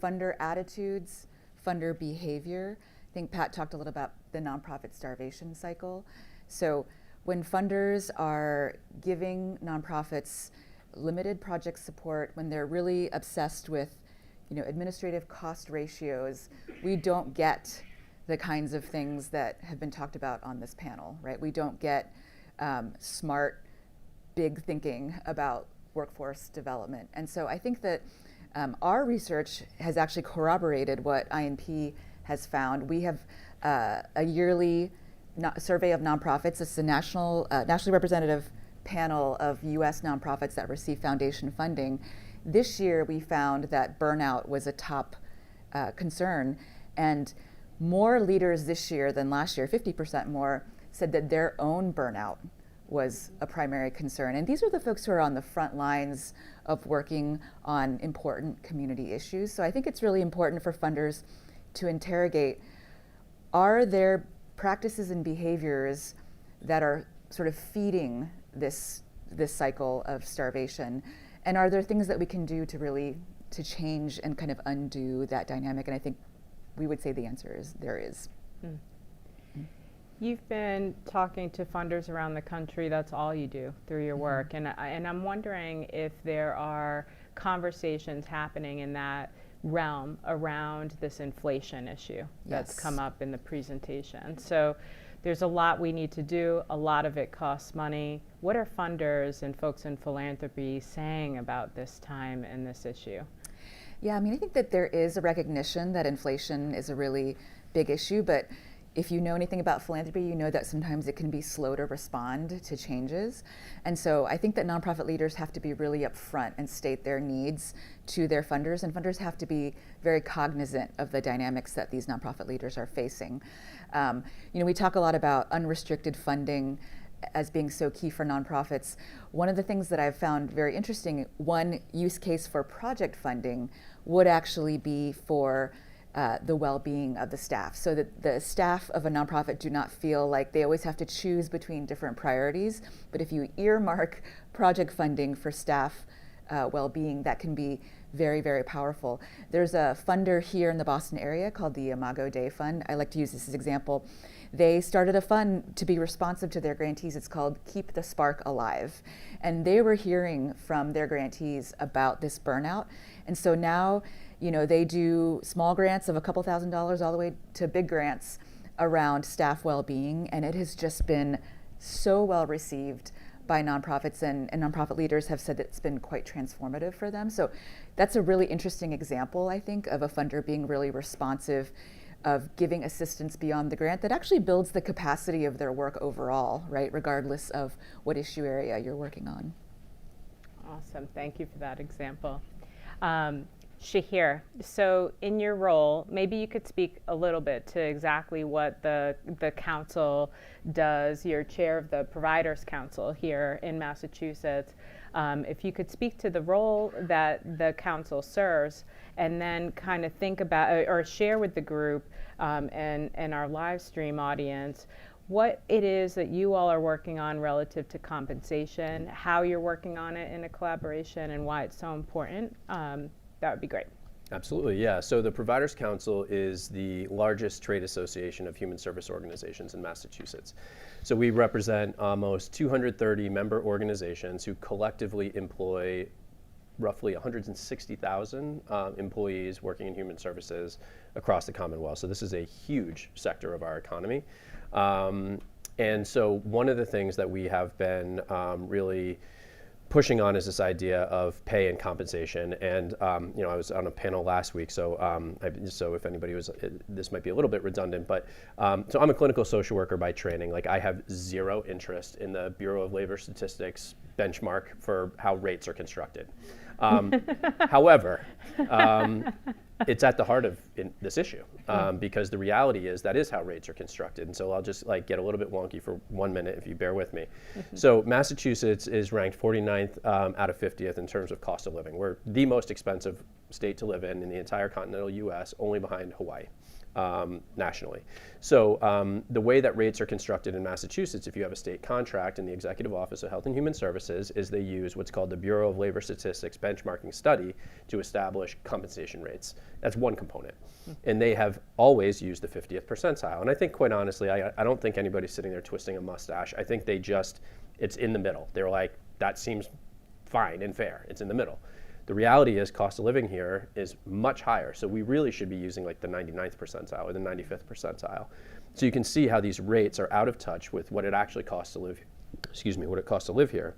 Speaker 7: Funder attitudes, funder behavior. I think Pat talked a little about the nonprofit starvation cycle. So when funders are giving nonprofits limited project support, when they're really obsessed with, administrative cost ratios, we don't get the kinds of things that have been talked about on this panel, right? We don't get smart, big thinking about workforce development. And so I think that our research has actually corroborated what INP has found. We have a yearly survey of nonprofits. It's a nationally representative panel of U.S. nonprofits that receive foundation funding. This year, we found that burnout was a top concern, and more leaders this year than last year, 50% more, said that their own burnout was a primary concern. And these are the folks who are on the front lines of working on important community issues. So I think it's really important for funders to interrogate, are there practices and behaviors that are sort of feeding this cycle of starvation? And are there things that we can do to change and kind of undo that dynamic? And I think we would say the answer is there is.
Speaker 1: You've been talking to funders around the country. That's all you do through your work. And I'm wondering if there are conversations happening in that realm around this inflation issue that's come up in the presentation. So there's a lot we need to do. A lot of it costs money. What are funders and folks in philanthropy saying about this time and this issue?
Speaker 7: Yeah, I mean, I think that there is a recognition that inflation is a really big issue, but if you know anything about philanthropy, you know that sometimes it can be slow to respond to changes. And so I think that nonprofit leaders have to be really upfront and state their needs to their funders, and funders have to be very cognizant of the dynamics that these nonprofit leaders are facing. We talk a lot about unrestricted funding as being so key for nonprofits. One of the things that I've found very interesting, one use case for project funding would actually be for the well-being of the staff, so that the staff of a nonprofit do not feel like they always have to choose between different priorities. But if you earmark project funding for staff well-being, that can be very, very powerful. There's a funder here in the Boston area called the Imago Dei Fund. I like to use this as an example. They started a fund to be responsive to their grantees. It's called Keep the Spark Alive. And they were hearing from their grantees about this burnout. And so now, they do small grants of a couple $1,000s all the way to big grants around staff well-being. And it has just been so well received by nonprofits, and nonprofit leaders have said that it's been quite transformative for them. So that's a really interesting example, I think, of a funder being really responsive, of giving assistance beyond the grant that actually builds the capacity of their work overall, right, regardless of what issue area you're working on.
Speaker 1: Awesome, thank you for that example. Shahir, so in your role, maybe you could speak a little bit to exactly what the council does. You're chair of the Providers Council here in Massachusetts. If you could speak to the role that the council serves, and then kind of think about or share with the group and our live stream audience what it is that you all are working on relative to compensation, how you're working on it in a collaboration, and why it's so important. That would be great.
Speaker 6: Absolutely, yeah. So the Providers Council is the largest trade association of human service organizations in Massachusetts. So we represent almost 230 member organizations who collectively employ roughly 160,000 employees working in human services across the Commonwealth. So this is a huge sector of our economy. And so one of the things that we have been really pushing on is this idea of pay and compensation. And you know, I was on a panel last week, so so if anybody was, this might be a little bit redundant, but so I'm a clinical social worker by training. Like, I have zero interest in the Bureau of Labor Statistics benchmark for how rates are constructed. However, it's at the heart of this issue, because the reality is that is how rates are constructed. And so I'll just like get a little bit wonky for 1 minute if you bear with me. So Massachusetts is ranked 49th out of 50th in terms of cost of living. We're the most expensive state to live in the entire continental US, only behind Hawaii. Nationally. So the way that rates are constructed in Massachusetts, if you have a state contract in the Executive Office of Health and Human Services, is they use what's called the Bureau of Labor Statistics benchmarking study to establish compensation rates. That's one component. And they have always used the 50th percentile. And I think, quite honestly, I don't think anybody's sitting there twisting a mustache. I think they just, it's in the middle. They're like, that seems fine and fair. It's in the middle. The reality is cost of living here is much higher. So we really should be using like the 99th percentile or the 95th percentile. So you can see how these rates are out of touch with what it actually costs to live, what it costs to live here.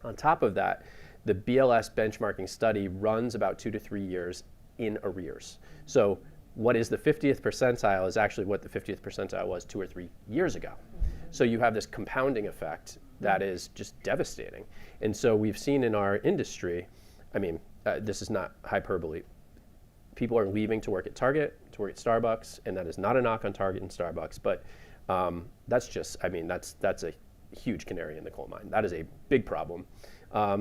Speaker 6: On top of that, the BLS benchmarking study runs about 2 to 3 years in arrears. So what is the 50th percentile is actually what the 50th percentile was 2 or 3 years ago. So you have this compounding effect that is just devastating. And so we've seen in our industry, I mean, this is not hyperbole. People are leaving to work at Target, to work at Starbucks, and that is not a knock on Target and Starbucks, but that's just, I mean, that's a huge canary in the coal mine. That is a big problem.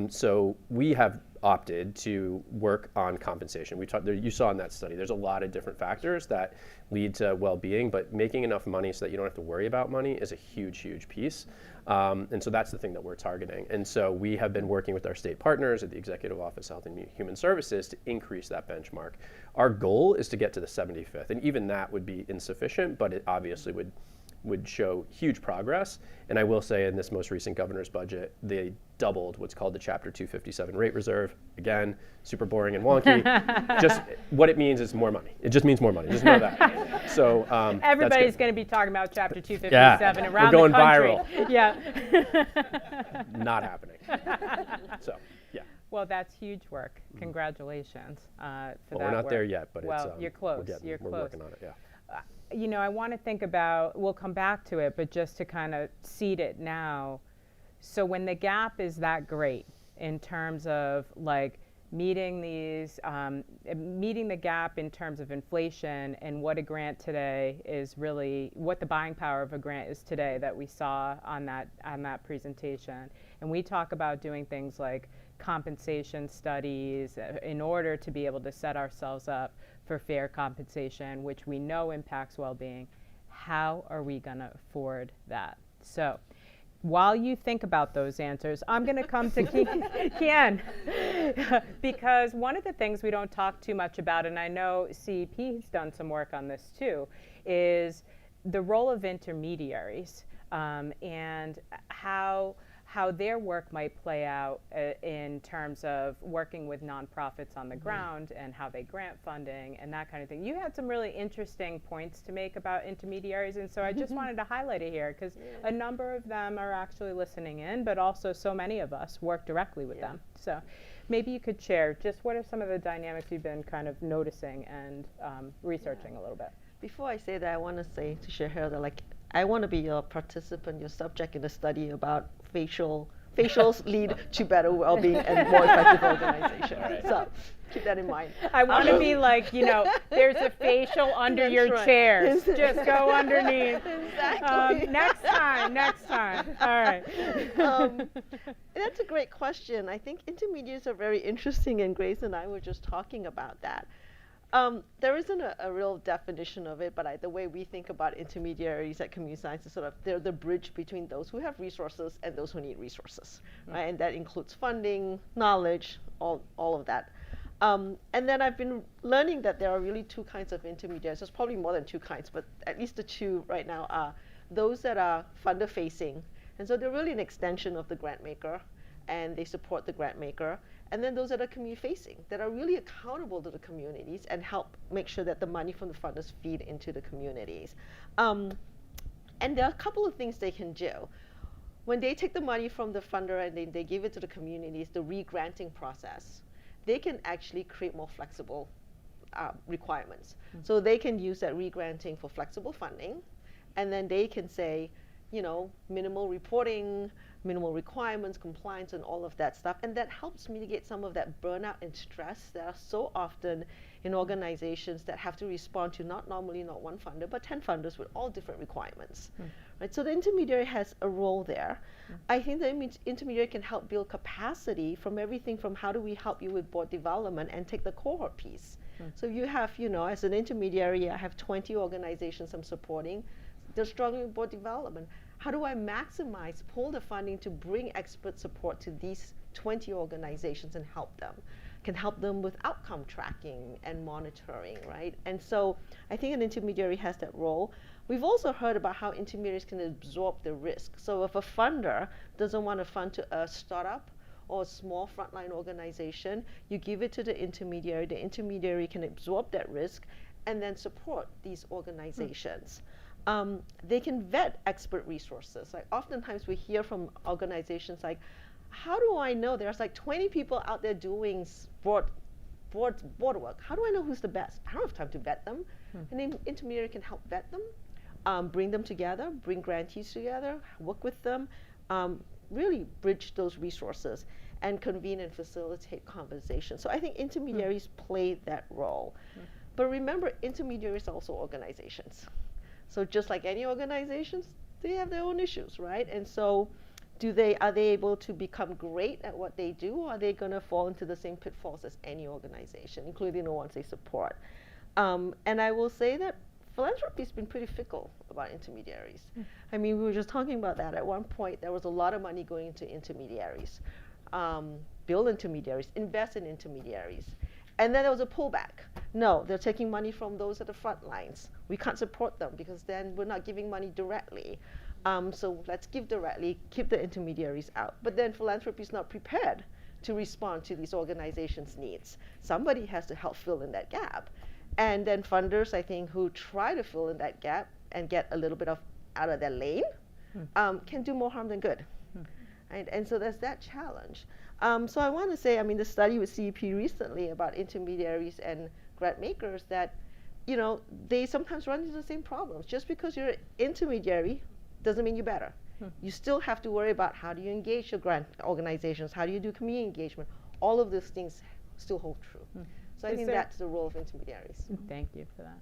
Speaker 6: So we have opted to work on compensation. We talked, you saw in that study, there's a lot of different factors that lead to well-being, but making enough money so that you don't have to worry about money is a huge, huge piece. And so that's the thing that we're targeting. And so we have been working with our state partners at the Executive Office of Health and Human Services to increase that benchmark. Our goal is to get to the 75th, and even that would be insufficient, but it obviously would show huge progress. And I will say in this most recent governor's budget, they doubled what's called the Chapter 257 rate reserve. Again, super boring and wonky. Just what it means is more money. It just means more money. Just know that. So
Speaker 1: everybody's going to be talking about Chapter 257 around
Speaker 6: we're going
Speaker 1: the country.
Speaker 6: viral.
Speaker 1: Yeah.
Speaker 6: Not happening. So yeah.
Speaker 1: Well, that's huge work. Congratulations for that
Speaker 6: We're not
Speaker 1: work.
Speaker 6: there yet, but
Speaker 1: well,
Speaker 6: it's
Speaker 1: you're close. You're
Speaker 6: we're
Speaker 1: close.
Speaker 6: working on it. Yeah.
Speaker 1: You know, I want to think about, we'll come back to it, but just to kind of seed it now. So when the gap is that great in terms of like meeting these, meeting the gap in terms of inflation and what a grant today is really, what the buying power of a grant is today that we saw on that presentation. And we talk about doing things like compensation studies in order to be able to set ourselves up for fair compensation, which we know impacts well-being. How are we going to afford that? So while you think about those answers, I'm going to come to Kian, because one of the things we don't talk too much about, and I know CEP has done some work on this too, is the role of intermediaries and how their work might play out in terms of working with nonprofits on the ground and how they grant funding and that kind of thing. You had some really interesting points to make about intermediaries, and so I just wanted to highlight it here because a number of them are actually listening in, but also so many of us work directly with them. So maybe you could share just what are some of the dynamics you've been kind of noticing and researching a little bit.
Speaker 5: Before I say that, I want to say to Shahir that I want to be your participant, your subject in a study about facials lead to better well-being and more effective organization. Right. So keep that in mind.
Speaker 1: I want to be like, you know, there's a facial under your chairs. Just go underneath.
Speaker 5: Exactly.
Speaker 1: Next time. All right.
Speaker 5: That's a great question. I think intermediaries are very interesting, and Grace and I were just talking about that. There isn't a real definition of it, but the way we think about intermediaries at community science is sort of they're the bridge between those who have resources and those who need resources, right? And that includes funding, knowledge, all of that. And then I've been learning that there are really two kinds of intermediaries. There's probably more than two kinds, but at least the two right now are those that are funder-facing. And so they're really an extension of the grant maker, and they support the grant maker. And then those that are community-facing, that are really accountable to the communities and help make sure that the money from the funders feed into the communities. And there are a couple of things they can do. When they take the money from the funder and they give it to the communities, the re-granting process, they can actually create more flexible requirements. So they can use that re-granting for flexible funding, and then they can say, you know, minimal reporting, minimal requirements, compliance, and all of that stuff. And that helps mitigate some of that burnout and stress that are so often in organizations that have to respond to not one funder, but 10 funders with all different requirements. Right? So the intermediary has a role there. I think the intermediary can help build capacity from everything from how do we help you with board development and take the cohort piece. So you have, you know, as an intermediary, I have 20 organizations I'm supporting. They're struggling with board development. How do I maximize, pull the funding to bring expert support to these 20 organizations and help them? Can help them with outcome tracking and monitoring, right? And so I think an intermediary has that role. We've also heard about how intermediaries can absorb the risk. So if a funder doesn't want to fund to a startup or a small frontline organization, you give it to the intermediary can absorb that risk and then support these organizations. They can vet expert resources. Like oftentimes we hear from organizations like, how do I know there's like 20 people out there doing board work? How do I know who's the best? I don't have time to vet them. And the intermediary can help vet them, bring them together, bring grantees together, work with them, really bridge those resources and convene and facilitate conversations. So I think intermediaries play that role. But remember, intermediaries are also organizations. So just like any organizations, they have their own issues, right? And so are they able to become great at what they do, or are they going to fall into the same pitfalls as any organization, including the ones they support? And I will say that philanthropy has been pretty fickle about intermediaries. I mean, we were just talking about that. At one point, there was a lot of money going into intermediaries, build intermediaries, invest in intermediaries. And then there was a pullback. No, they're taking money from those at the front lines. We can't support them because then we're not giving money directly. So let's give directly, keep the intermediaries out. But then philanthropy is not prepared to respond to these organizations' needs. Somebody has to help fill in that gap. And then funders, I think, who try to fill in that gap and get a little bit out of their lane can do more harm than good. Right? And so there's that challenge. So I want to say, I mean, the study with CEP recently about intermediaries and grant makers that, you know, they sometimes run into the same problems. Just because you're an intermediary doesn't mean you're better. You still have to worry about how do you engage your grant organizations, how do you do community engagement. All of those things still hold true. So I think that's the role of intermediaries.
Speaker 1: Thank you for that.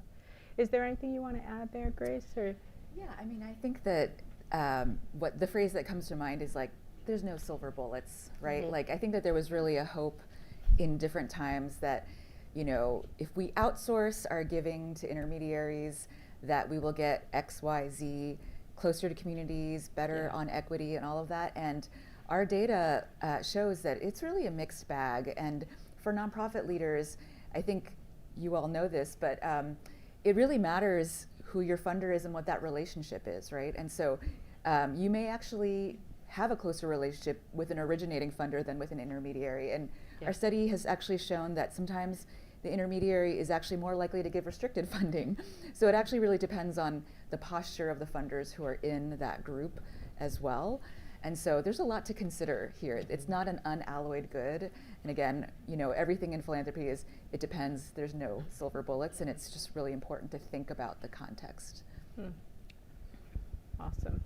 Speaker 1: Is there anything you want to add there, Grace? Or?
Speaker 7: Yeah, I mean, I think that what the phrase that comes to mind is like, there's no silver bullets, right? Like, I think that there was really a hope in different times that, you know, if we outsource our giving to intermediaries, that we will get X, Y, Z, closer to communities, better on equity and all of that. And our data shows that it's really a mixed bag. And for nonprofit leaders, I think you all know this, but it really matters who your funder is and what that relationship is, right? And so you may actually have a closer relationship with an originating funder than with an intermediary. And our study has actually shown that sometimes the intermediary is actually more likely to give restricted funding. So it actually really depends on the posture of the funders who are in that group as well. And so there's a lot to consider here. It's not an unalloyed good. And again, you know, everything in philanthropy is, it depends, there's no silver bullets, and it's just really important to think about the context.
Speaker 1: Awesome.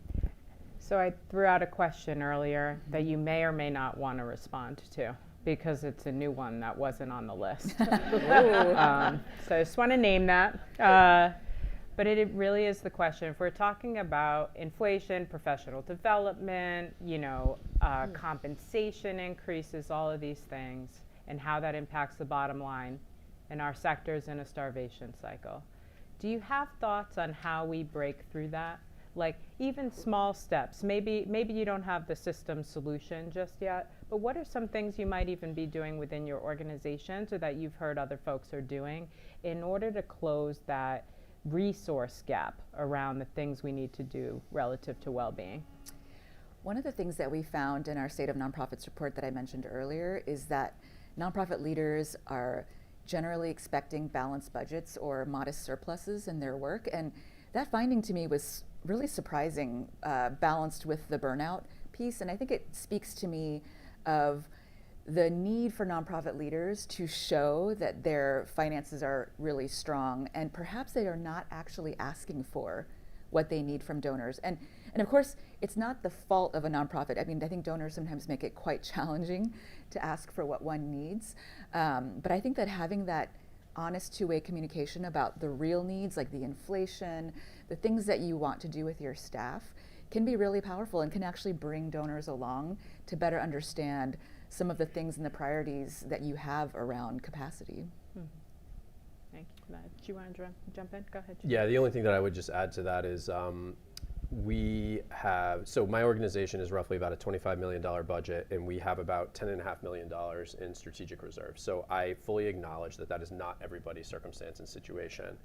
Speaker 1: So I threw out a question earlier that you may or may not want to respond to because it's a new one that wasn't on the list. So I just want to name that. But it really is the question. If we're talking about inflation, professional development, you know, compensation increases, all of these things, and how that impacts the bottom line, and our sector's in a starvation cycle. Do you have thoughts on how we break through that? Like even small steps. Maybe you don't have the system solution just yet, but what are some things you might even be doing within your organizations or that you've heard other folks are doing in order to close that resource gap around the things we need to do relative to well-being?
Speaker 7: One of the things that we found in our State of Nonprofits report that I mentioned earlier is that nonprofit leaders are generally expecting balanced budgets or modest surpluses in their work, and that finding to me was really surprising, balanced with the burnout piece. And I think it speaks to me of the need for nonprofit leaders to show that their finances are really strong, and perhaps they are not actually asking for what they need from donors. And of course, it's not the fault of a nonprofit. I mean, I think donors sometimes make it quite challenging to ask for what one needs. But I think that having that honest two-way communication about the real needs, like the inflation, the things that you want to do with your staff, can be really powerful and can actually bring donors along to better understand some of the things and the priorities that you have around capacity.
Speaker 1: Thank you for that. Do you want to jump in? Go ahead.
Speaker 6: Yeah, the only thing that I would just add to that is so my organization is roughly about a $25 million budget, and we have about $10.5 million in strategic reserves. So I fully acknowledge that that is not everybody's circumstance and situation.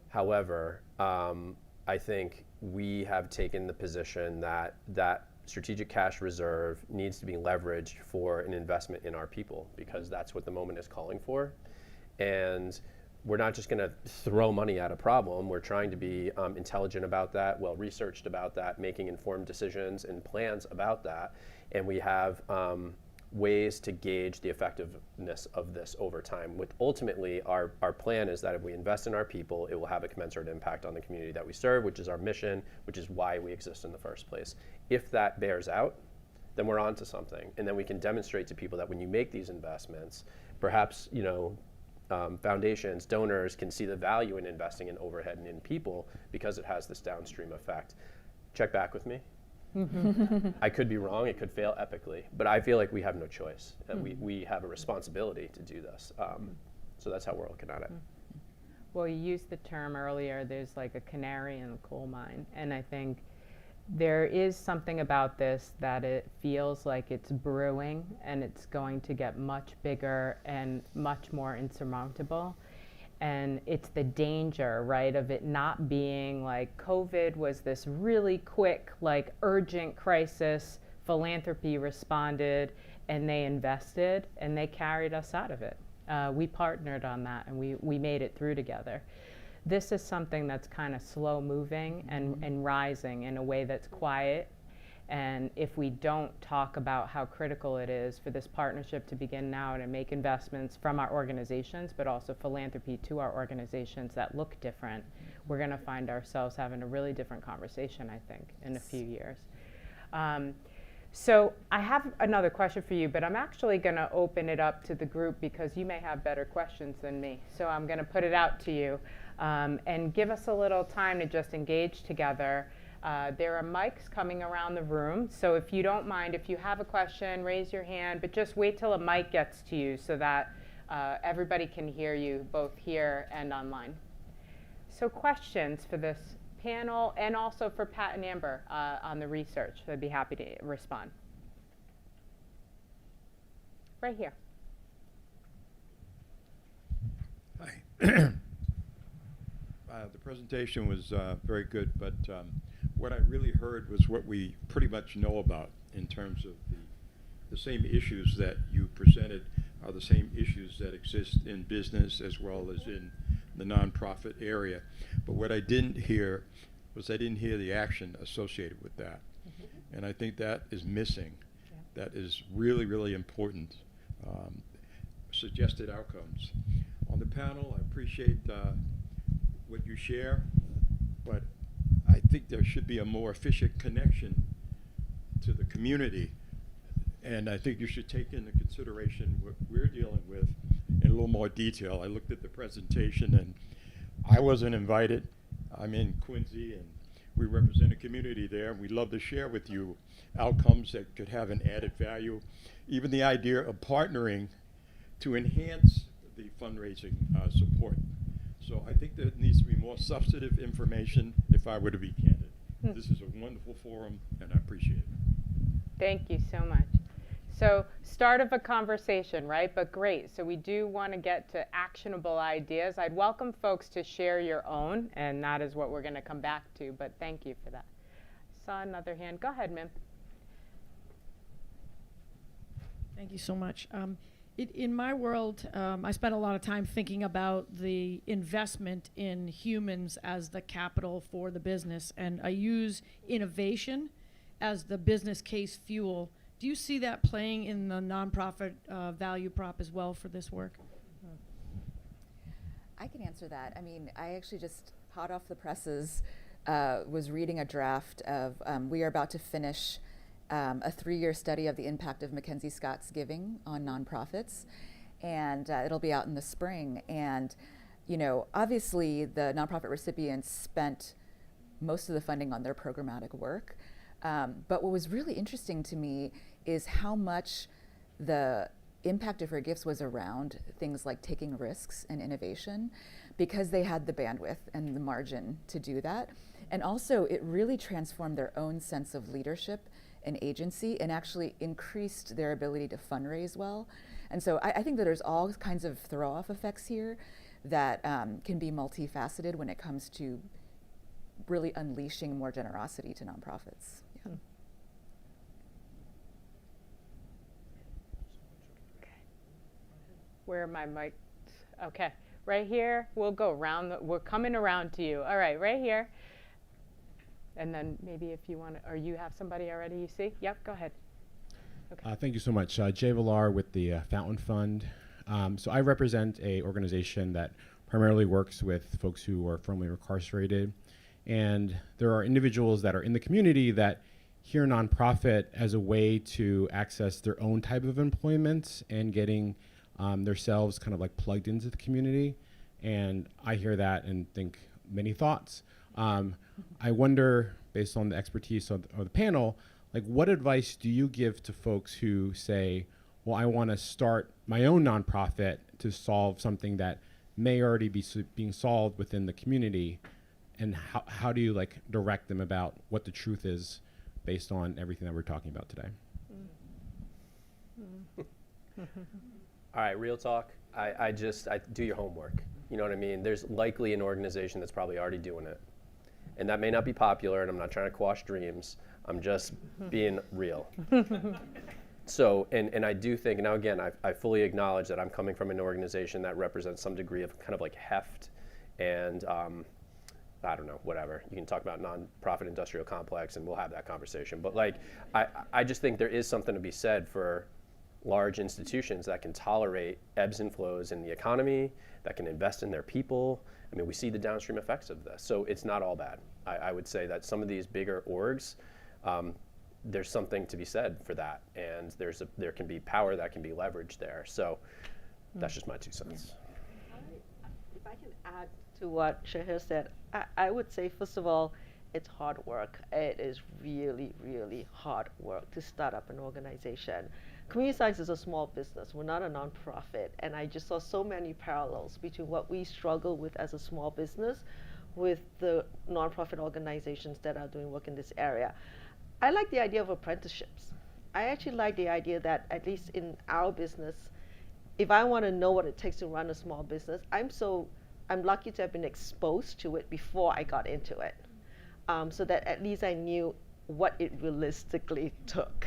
Speaker 6: However, I think we have taken the position that that strategic cash reserve needs to be leveraged for an investment in our people, because that's what the moment is calling for. And we're not just going to throw money at a problem. We're trying to be intelligent about that, well-researched about that, making informed decisions and plans about that. And we have ways to gauge the effectiveness of this over time. With ultimately, our plan is that if we invest in our people, it will have a commensurate impact on the community that we serve, which is our mission, which is why we exist in the first place. If that bears out, then we're on to something. And then we can demonstrate to people that when you make these investments, perhaps, foundations, donors can see the value in investing in overhead and in people because it has this downstream effect. Check back with me. I could be wrong, it could fail epically, but I feel like we have no choice. And we have a responsibility to do this. So that's how we're looking at it.
Speaker 1: Well, you used the term earlier, there's like a canary in the coal mine. And I think there is something about this that it feels like it's brewing and it's going to get much bigger and much more insurmountable. And it's the danger, right, of it not being like COVID was this really quick, like urgent crisis. Philanthropy responded and they invested and they carried us out of it. We partnered on that and we made it through together. This is something that's kind of slow moving and rising in a way that's quiet. And if we don't talk about how critical it is for this partnership to begin now and make investments from our organizations, but also philanthropy to our organizations that look different, we're going to find ourselves having a really different conversation, I think, in a few years. So I have another question for you, but I'm actually going to open it up to the group because you may have better questions than me. So I'm going to put it out to you and give us a little time to just engage together. There are mics coming around the room, so if you don't mind, if you have a question, raise your hand, but just wait till a mic gets to you so that everybody can hear you, both here and online. So questions for this panel and also for Pat and Amber on the research. I'd be happy to respond. Right here.
Speaker 8: Hi. The presentation was very good, but what I really heard was what we pretty much know about in terms of the same issues that you presented are the same issues that exist in business as well as in the nonprofit area. But what I didn't hear was I didn't hear the action associated with that. And I think that is missing. Yeah. That is really, really important. Suggested outcomes. On the panel, I appreciate what you share, but I think there should be a more efficient connection to the community. And I think you should take into consideration what we're dealing with in a little more detail. I looked at the presentation and I wasn't invited. I'm in Quincy and we represent a community there, and we'd love to share with you outcomes that could have an added value. Even the idea of partnering to enhance the fundraising support. So I think there needs to be more substantive information if I were to be candid. This is a wonderful forum, and I appreciate it.
Speaker 1: Thank you so much. So start of a conversation, right? But great. So we do want to get to actionable ideas. I'd welcome folks to share your own, and that is what we're going to come back to. But thank you for that. Saw another hand. Go ahead, Mim.
Speaker 9: Thank you so much. In my world, I spend a lot of time thinking about the investment in humans as the capital for the business, and I use innovation as the business case fuel. Do you see that playing in the nonprofit value prop as well for this work?
Speaker 7: I can answer that. I mean, I actually just hot off the presses was reading a draft of, we are about to finish a 3-year study of the impact of Mackenzie Scott's giving on nonprofits, and it'll be out in the spring. And, you know, obviously the nonprofit recipients spent most of the funding on their programmatic work, but what was really interesting to me is how much the impact of her gifts was around things like taking risks and innovation, because they had the bandwidth and the margin to do that. And also it really transformed their own sense of leadership and agency, and actually increased their ability to fundraise well. And so I think that there's all kinds of throw-off effects here that can be multifaceted when it comes to really unleashing more generosity to nonprofits. Yeah.
Speaker 1: Where are my mics? Okay, right here. We'll go around. We're coming around to you. All right, right here. And then maybe if you want to, or you have somebody already you see? Yep, go ahead. Okay.
Speaker 10: Thank you so much. Jay Villar with the Fountain Fund. So I represent a organization that primarily works with folks who are formerly incarcerated. And there are individuals that are in the community that hear nonprofit as a way to access their own type of employment and getting themselves kind of like plugged into the community. And I hear that and think many thoughts. I wonder, based on the expertise of the panel, like what advice do you give to folks who say, well, I want to start my own nonprofit to solve something that may already be being solved within the community, and how do you like direct them about what the truth is based on everything that we're talking about today?
Speaker 6: All right, real talk. I do your homework. You know what I mean? There's likely an organization that's probably already doing it. And that may not be popular, and I'm not trying to quash dreams. I'm just being real. So, and I do think, now again, I fully acknowledge that I'm coming from an organization that represents some degree of kind of like heft and, I don't know, whatever. You can talk about nonprofit industrial complex and we'll have that conversation. But like, I just think there is something to be said for large institutions that can tolerate ebbs and flows in the economy, that can invest in their people. I mean, we see the downstream effects of this. So it's not all bad. I would say that some of these bigger orgs, there's something to be said for that. And there can be power that can be leveraged there. So that's just my 2 cents.
Speaker 5: If I can add to what Shahir said, I would say, first of all, it's hard work. It is really, really hard work to start up an organization. Community Science is a small business. We're not a nonprofit. And I just saw so many parallels between what we struggle with as a small business with the nonprofit organizations that are doing work in this area. I like the idea of apprenticeships. I actually like the idea that, at least in our business, if I want to know what it takes to run a small business, I'm lucky to have been exposed to it before I got into it, so that at least I knew what it realistically took.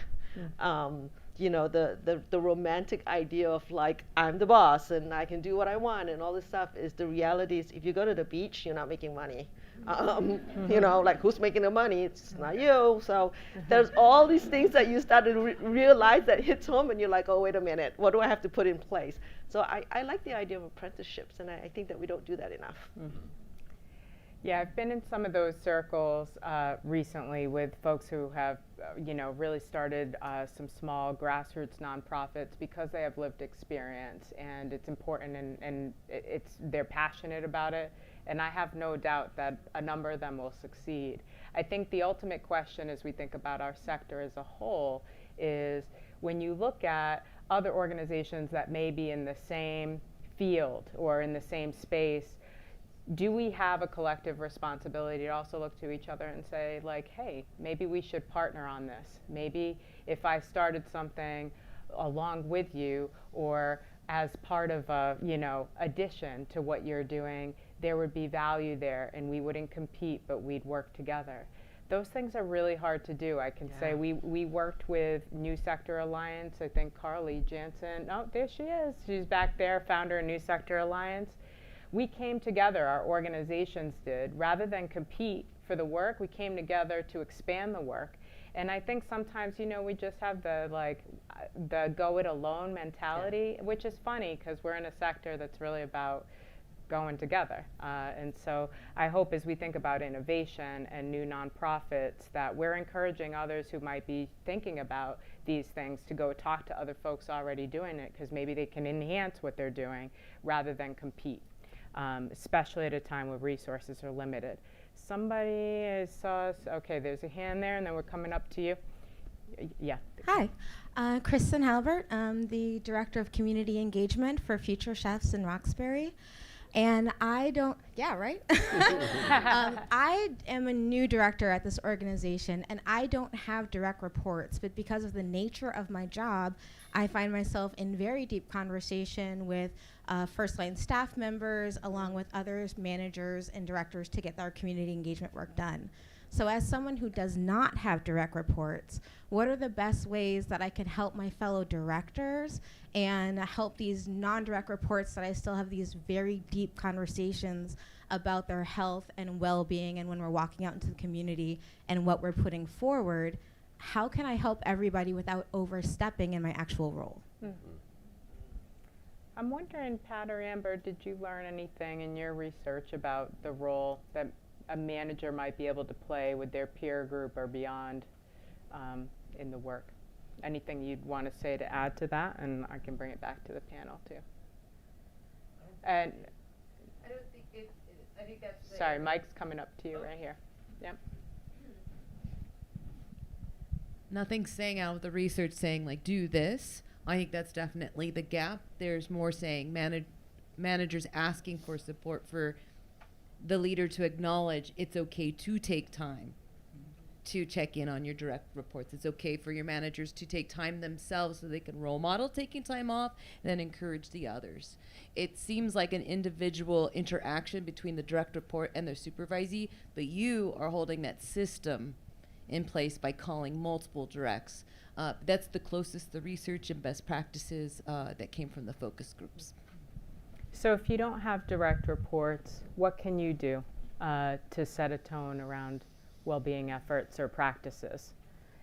Speaker 5: You know, the romantic idea of like, I'm the boss and I can do what I want and all this stuff is, the reality is, if you go to the beach, you're not making money. You know, like, who's making the money? It's not you. So there's all these things that you start to realize that hits home, and you're like, oh, wait a minute, what do I have to put in place? So I like the idea of apprenticeships, and I think that we don't do that enough.
Speaker 1: Yeah, I've been in some of those circles recently with folks who have, really started some small grassroots nonprofits because they have lived experience, and it's important, and they're passionate about it. And I have no doubt that a number of them will succeed. I think the ultimate question, as we think about our sector as a whole, is when you look at other organizations that may be in the same field or in the same space, do we have a collective responsibility to also look to each other and say, like, hey, maybe we should partner on this. Maybe if I started something along with you or as part of a, addition to what you're doing, there would be value there, and we wouldn't compete, but we'd work together. those things are really hard to do. I can say we worked with New Sector Alliance. I think Carly Jansen, oh, there she is. She's back there, founder of New Sector Alliance. We came together, our organizations did, rather than compete for the work, we came together to expand the work. And I think sometimes, you know, we just have the go it alone mentality, which is funny because we're in a sector that's really about going together. And so I hope as we think about innovation and new nonprofits that we're encouraging others who might be thinking about these things to go talk to other folks already doing it, because maybe they can enhance what they're doing rather than compete, especially at a time where resources are limited. Somebody saw us, okay, there's a hand there, and then we're coming up to you. Yeah.
Speaker 11: Hi, Kristen Halbert. I'm the Director of Community Engagement for Future Chefs in Roxbury. And I don't, yeah, right? I am a new director at this organization, and I don't have direct reports, but because of the nature of my job, I find myself in very deep conversation with first-line staff members, along with others, managers and directors, to get our community engagement work done. So as someone who does not have direct reports, what are the best ways that I can help my fellow directors and help these non-direct reports that I still have these very deep conversations about their health and well-being, and when we're walking out into the community and what we're putting forward, how can I help everybody without overstepping in my actual role?
Speaker 1: I'm wondering, Pat or Amber, did you learn anything in your research about the role that a manager might be able to play with their peer group or beyond in the work? Anything you'd want to say to add to that? And I can bring it back to the panel too. And
Speaker 4: I don't think I think that's
Speaker 1: sorry, Mike's coming up to you right here. Yep.
Speaker 4: Nothing's saying out of the research saying like do this. I think that's definitely the gap. There's more saying managers asking for support for the leader to acknowledge it's okay to take time to check in on your direct reports. It's okay for your managers to take time themselves so they can role model taking time off and then encourage the others. It seems like an individual interaction between the direct report and their supervisee, but you are holding that system in place by calling multiple directs. That's the closest the research and best practices that came from the focus groups.
Speaker 1: So if you don't have direct reports, what can you do to set a tone around well-being efforts or practices?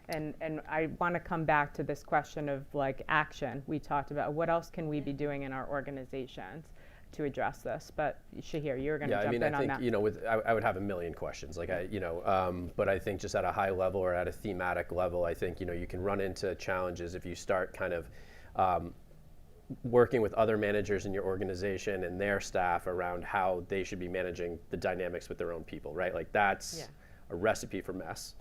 Speaker 1: And I want to come back to this question of like action. We talked about what else can we be doing in our organizations to address this, but Shahir, you're going to jump in on that.
Speaker 6: I think, you know, I would have a million questions, like but I think just at a high level or at a thematic level, I think, you know, you can run into challenges if you start kind of working with other managers in your organization and their staff around how they should be managing the dynamics with their own people, right? Like that's a recipe for mess.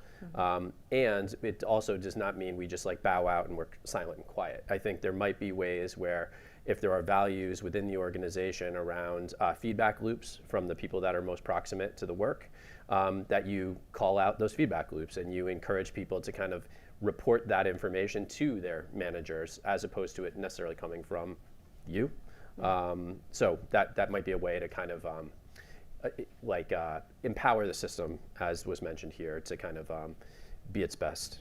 Speaker 6: And it also does not mean we just like bow out and we're silent and quiet. I think there might be ways where if there are values within the organization around feedback loops from the people that are most proximate to the work, that you call out those feedback loops and you encourage people to kind of report that information to their managers as opposed to it necessarily coming from you. So that might be a way to kind of empower the system, as was mentioned here, to kind of be its best.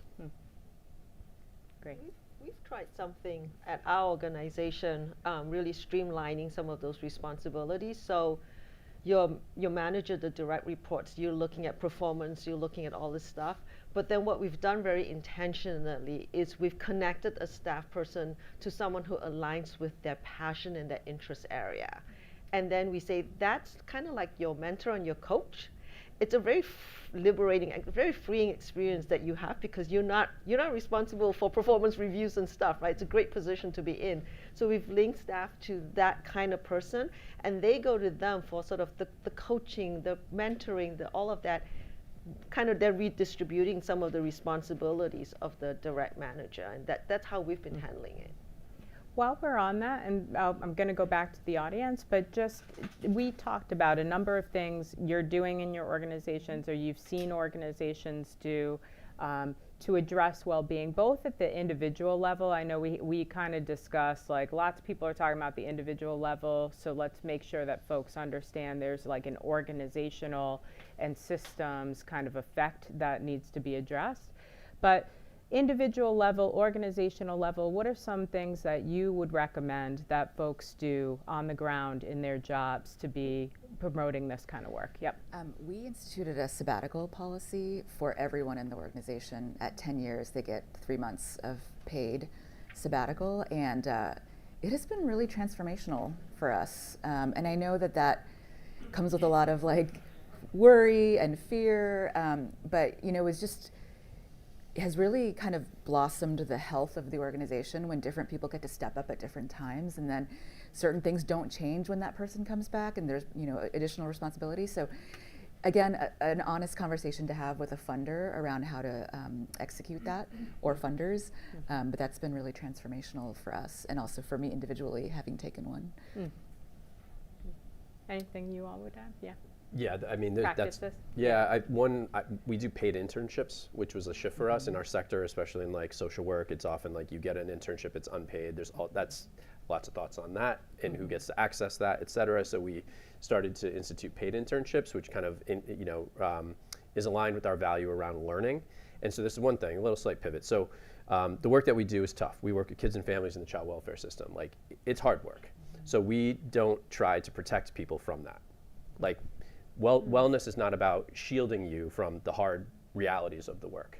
Speaker 1: Great.
Speaker 5: We've tried something at our organization, really streamlining some of those responsibilities. So your manager, the direct reports, you're looking at performance, you're looking at all this stuff. But then what we've done very intentionally is we've connected a staff person to someone who aligns with their passion and their interest area. And then we say, that's kind of like your mentor and your coach. It's a very liberating, very freeing experience that you have, because you're not responsible for performance reviews and stuff, right? It's a great position to be in. So we've linked staff to that kind of person, and they go to them for sort of the coaching, the mentoring, all of that. Kind of they're redistributing some of the responsibilities of the direct manager, and that's how we've been handling it.
Speaker 1: While we're on that, and I'm going to go back to the audience, but just we talked about a number of things you're doing in your organizations or you've seen organizations do to address well-being, both at the individual level. I know we kind of discussed, like, lots of people are talking about the individual level, so let's make sure that folks understand there's like an organizational and systems kind of effect that needs to be addressed. But individual level, organizational level, what are some things that you would recommend that folks do on the ground in their jobs to be promoting this kind of work? Yep.
Speaker 7: We instituted a sabbatical policy for everyone in the organization. At 10 years, they get 3 months of paid sabbatical, and it has been really transformational for us. And I know that that comes with a lot of like worry and fear, but you know, it's just, has really kind of blossomed the health of the organization when different people get to step up at different times, and then certain things don't change when that person comes back and there's, you know, additional responsibility. So again, an honest conversation to have with a funder around how to execute that, or funders, but that's been really transformational for us, and also for me individually, having taken one.
Speaker 1: Anything you all would add? Yeah.
Speaker 6: Yeah, I mean,
Speaker 1: Practice this?
Speaker 6: we do paid internships, which was a shift for us in our sector, especially in like social work. It's often like you get an internship, it's unpaid. That's lots of thoughts on that and who gets to access that, et cetera. So we started to institute paid internships, which kind of is aligned with our value around learning. And so this is one thing, a little slight pivot. So the work that we do is tough. We work with kids and families in the child welfare system. Like, it's hard work. So we don't try to protect people from that. Like, wellness is not about shielding you from the hard realities of the work.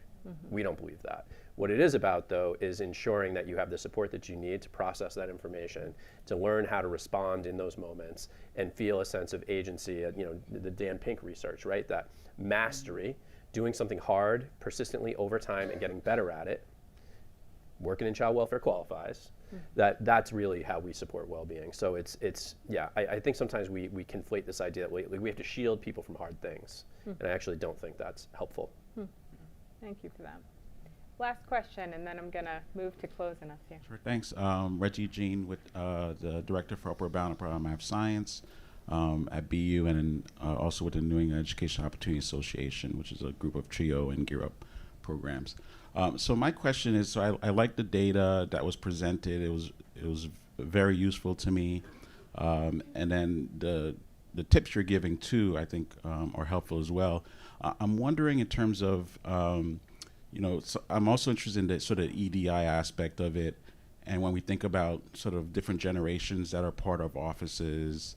Speaker 6: We don't believe that. What it is about, though, is ensuring that you have the support that you need to process that information, to learn how to respond in those moments, and feel a sense of agency. You know, the Dan Pink research, right? That mastery, doing something hard, persistently over time, and getting better at it. Working in child welfare qualifies. That's really how we support well-being. So I think sometimes we conflate this idea that we have to shield people from hard things, and I actually don't think that's helpful.
Speaker 1: Thank you for that. Last question, and then I'm gonna move to closing us here.
Speaker 12: Sure, thanks. Reggie Jean, with the Director for Upward Bound and Program Math Science at BU, and also with the New England Education Opportunity Association, which is a group of TRIO and Gear Up programs. So my question is, so I like the data that was presented. It was very useful to me, and then the tips you're giving too, I think, are helpful as well. I'm wondering in terms of, so I'm also interested in the sort of EDI aspect of it, and when we think about sort of different generations that are part of offices,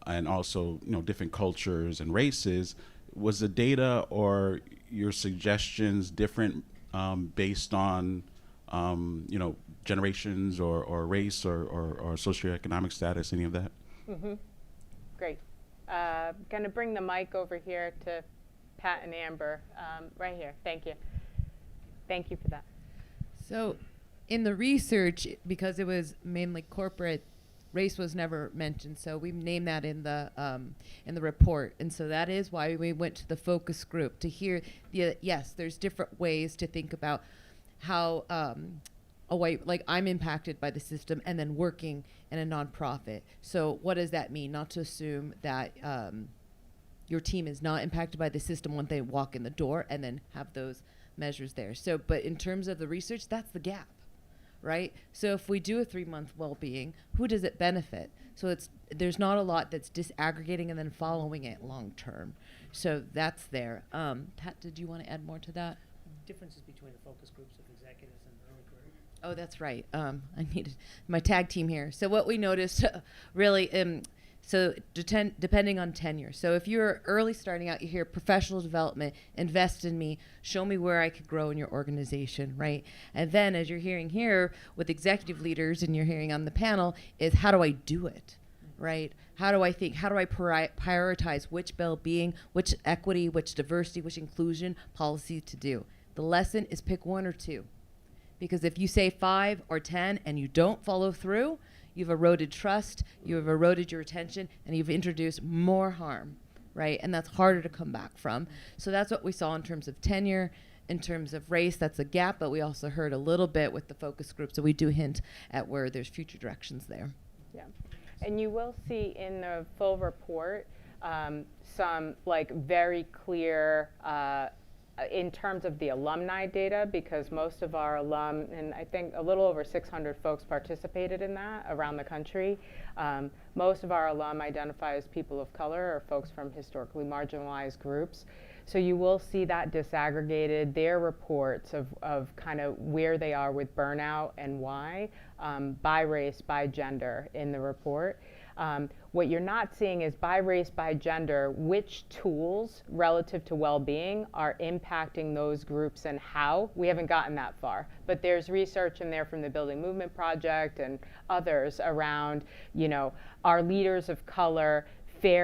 Speaker 12: and also different cultures and races, was the data or your suggestions different based on generations or race or socioeconomic status, any of that?
Speaker 1: Great. Going to bring the mic over here to Pat and Amber, right here. Thank you. Thank you for that.
Speaker 4: So in the research, because it was mainly corporate, race was never mentioned, so we named that in the report, and so that is why we went to the focus group to hear. Yes, there's different ways to think about how I'm impacted by the system, and then working in a nonprofit. So what does that mean? Not to assume that your team is not impacted by the system when they walk in the door, and then have those measures there. So, but in terms of the research, that's the gap. Right? So if we do a 3-month well-being, who does it benefit? So there's not a lot that's disaggregating and then following it long term. So that's there. Pat, did you want to add more to that?
Speaker 3: Differences between the focus groups of executives and early career.
Speaker 4: Oh, that's right. I needed my tag team here. So what we noticed really, so depending on tenure. So if you're early starting out, you hear professional development, invest in me, show me where I could grow in your organization, right? And then as you're hearing here with executive leaders, and you're hearing on the panel, is how do I do it, right? How do I think, how do I prioritize which well-being, which equity, which diversity, which inclusion policy to do? The lesson is pick 1 or 2. Because if you say 5 or 10 and you don't follow through, you've eroded trust, you've eroded your attention, and you've introduced more harm, right? And that's harder to come back from. So that's what we saw in terms of tenure, in terms of race, that's a gap, but we also heard a little bit with the focus group, so we do hint at where there's future directions there.
Speaker 1: Yeah, and you will see in the full report some like very clear in terms of the alumni data, because most of our alum, and I think a little over 600 folks participated in that around the country. Most of our alum identify as people of color or folks from historically marginalized groups. So you will see that disaggregated, their reports of kind of where they are with burnout and why, by race, by gender in the report. What you're not seeing is by race, by gender, which tools relative to well-being are impacting those groups and how. We haven't gotten that far, but there's research in there from the Building Movement Project and others around, you know, are leaders of color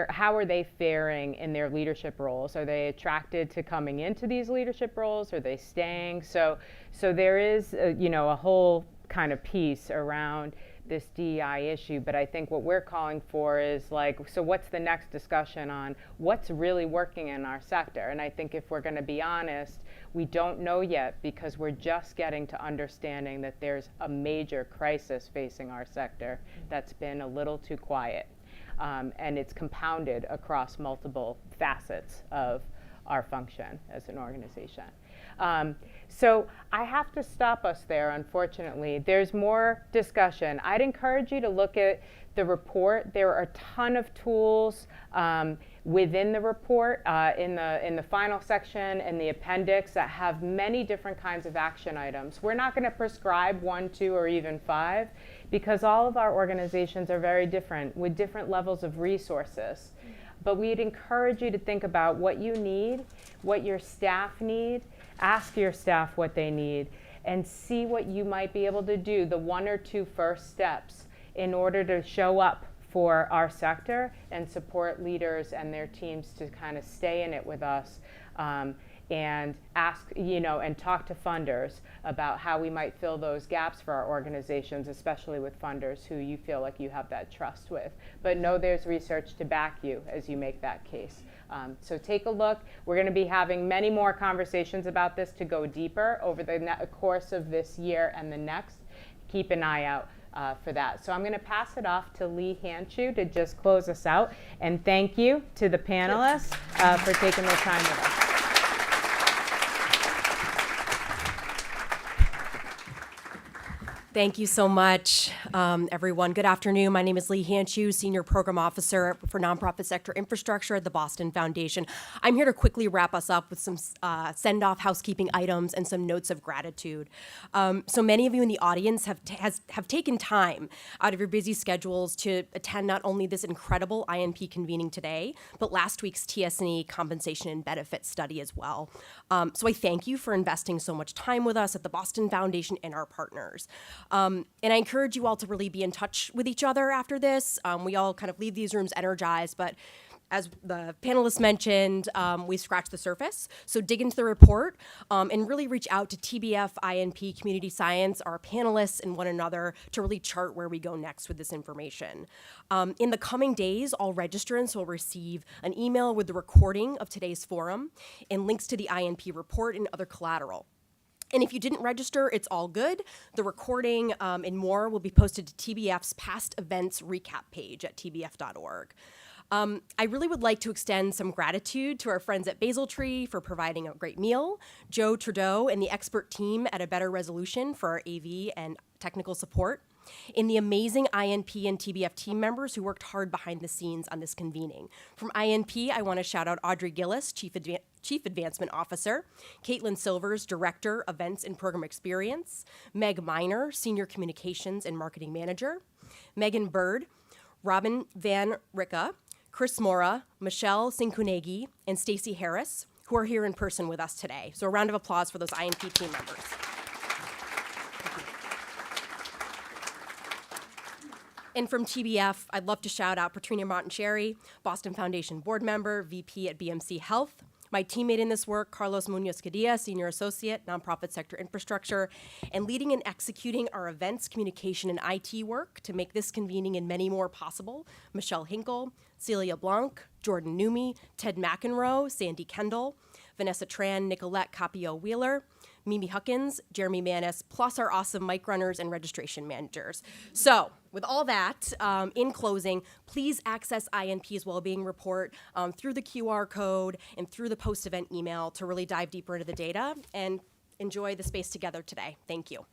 Speaker 1: how are they faring in their leadership roles? Are they attracted to coming into these leadership roles? Are they staying? So there is, you know, a whole kind of piece around this DEI issue, but I think what we're calling for is like, so what's the next discussion on what's really working in our sector? And I think if we're going to be honest, we don't know yet, because we're just getting to understanding that there's a major crisis facing our sector that's been a little too quiet. And it's compounded across multiple facets of our function as an organization. So I have to stop us there, unfortunately. There's more discussion. I'd encourage you to look at the report. There are a ton of tools within the report, in the final section and the appendix, that have many different kinds of action items. We're not going to prescribe 1, 2, or even 5, because all of our organizations are very different with different levels of resources. But we'd encourage you to think about what you need, what your staff need, ask your staff what they need, and see what you might be able to do, the 1 or 2 first steps, in order to show up for our sector and support leaders and their teams to kind of stay in it with us, and ask, you know, and talk to funders about how we might fill those gaps for our organizations, especially with funders who you feel like you have that trust with. But know there's research to back you as you make that case. So take a look. We're going to be having many more conversations about this to go deeper over the course of this year and the next. Keep an eye out for that. So I'm going to pass it off to Lee Hanchu to just close us out. And thank you to the panelists for taking the time with us.
Speaker 13: Thank you so much, everyone. Good afternoon. My name is Lee Hanchu, Senior Program Officer for Nonprofit Sector Infrastructure at the Boston Foundation. I'm here to quickly wrap us up with some send-off housekeeping items and some notes of gratitude. So many of you in the audience have taken time out of your busy schedules to attend not only this incredible INP convening today, but last week's TS&E compensation and benefit study as well. So I thank you for investing so much time with us at the Boston Foundation and our partners. And I encourage you all to really be in touch with each other after this. We all kind of leave these rooms energized, but as the panelists mentioned, we scratched the surface. So dig into the report and really reach out to TBF, INP, Community Science, our panelists, and one another to really chart where we go next with this information. In the coming days, all registrants will receive an email with the recording of today's forum and links to the INP report and other collateral. And if you didn't register, it's all good. The recording and more will be posted to TBF's past events recap page at tbf.org. I really would like to extend some gratitude to our friends at Basil Tree for providing a great meal, Joe Trudeau and the expert team at A Better Resolution for our AV and technical support, and the amazing INP and TBF team members who worked hard behind the scenes on this convening. From INP, I want to shout out Audrey Gillis, Chief Advancement Officer, Caitlin Silvers, Director, Events and Program Experience, Meg Miner, Senior Communications and Marketing Manager, Megan Bird, Robin Van Ricka, Chris Mora, Michelle Sinkunegi, and Stacey Harris, who are here in person with us today. So a round of applause for those INP team members. And from TBF, I'd love to shout out Patrina Martin-Cherry, Boston Foundation board member, VP at BMC Health. My teammate in this work, Carlos Munoz-Cadilla, Senior Associate, Nonprofit Sector Infrastructure, and leading and executing our events, communication, and IT work to make this convening and many more possible, Michelle Hinkle, Celia Blanc, Jordan Numi, Ted McEnroe, Sandy Kendall, Vanessa Tran, Nicolette Capio-Wheeler, Mimi Huckins, Jeremy Manis, plus our awesome mic runners and registration managers. So with all that, in closing, please access INP's Wellbeing Report through the QR code and through the post-event email to really dive deeper into the data and enjoy the space together today. Thank you.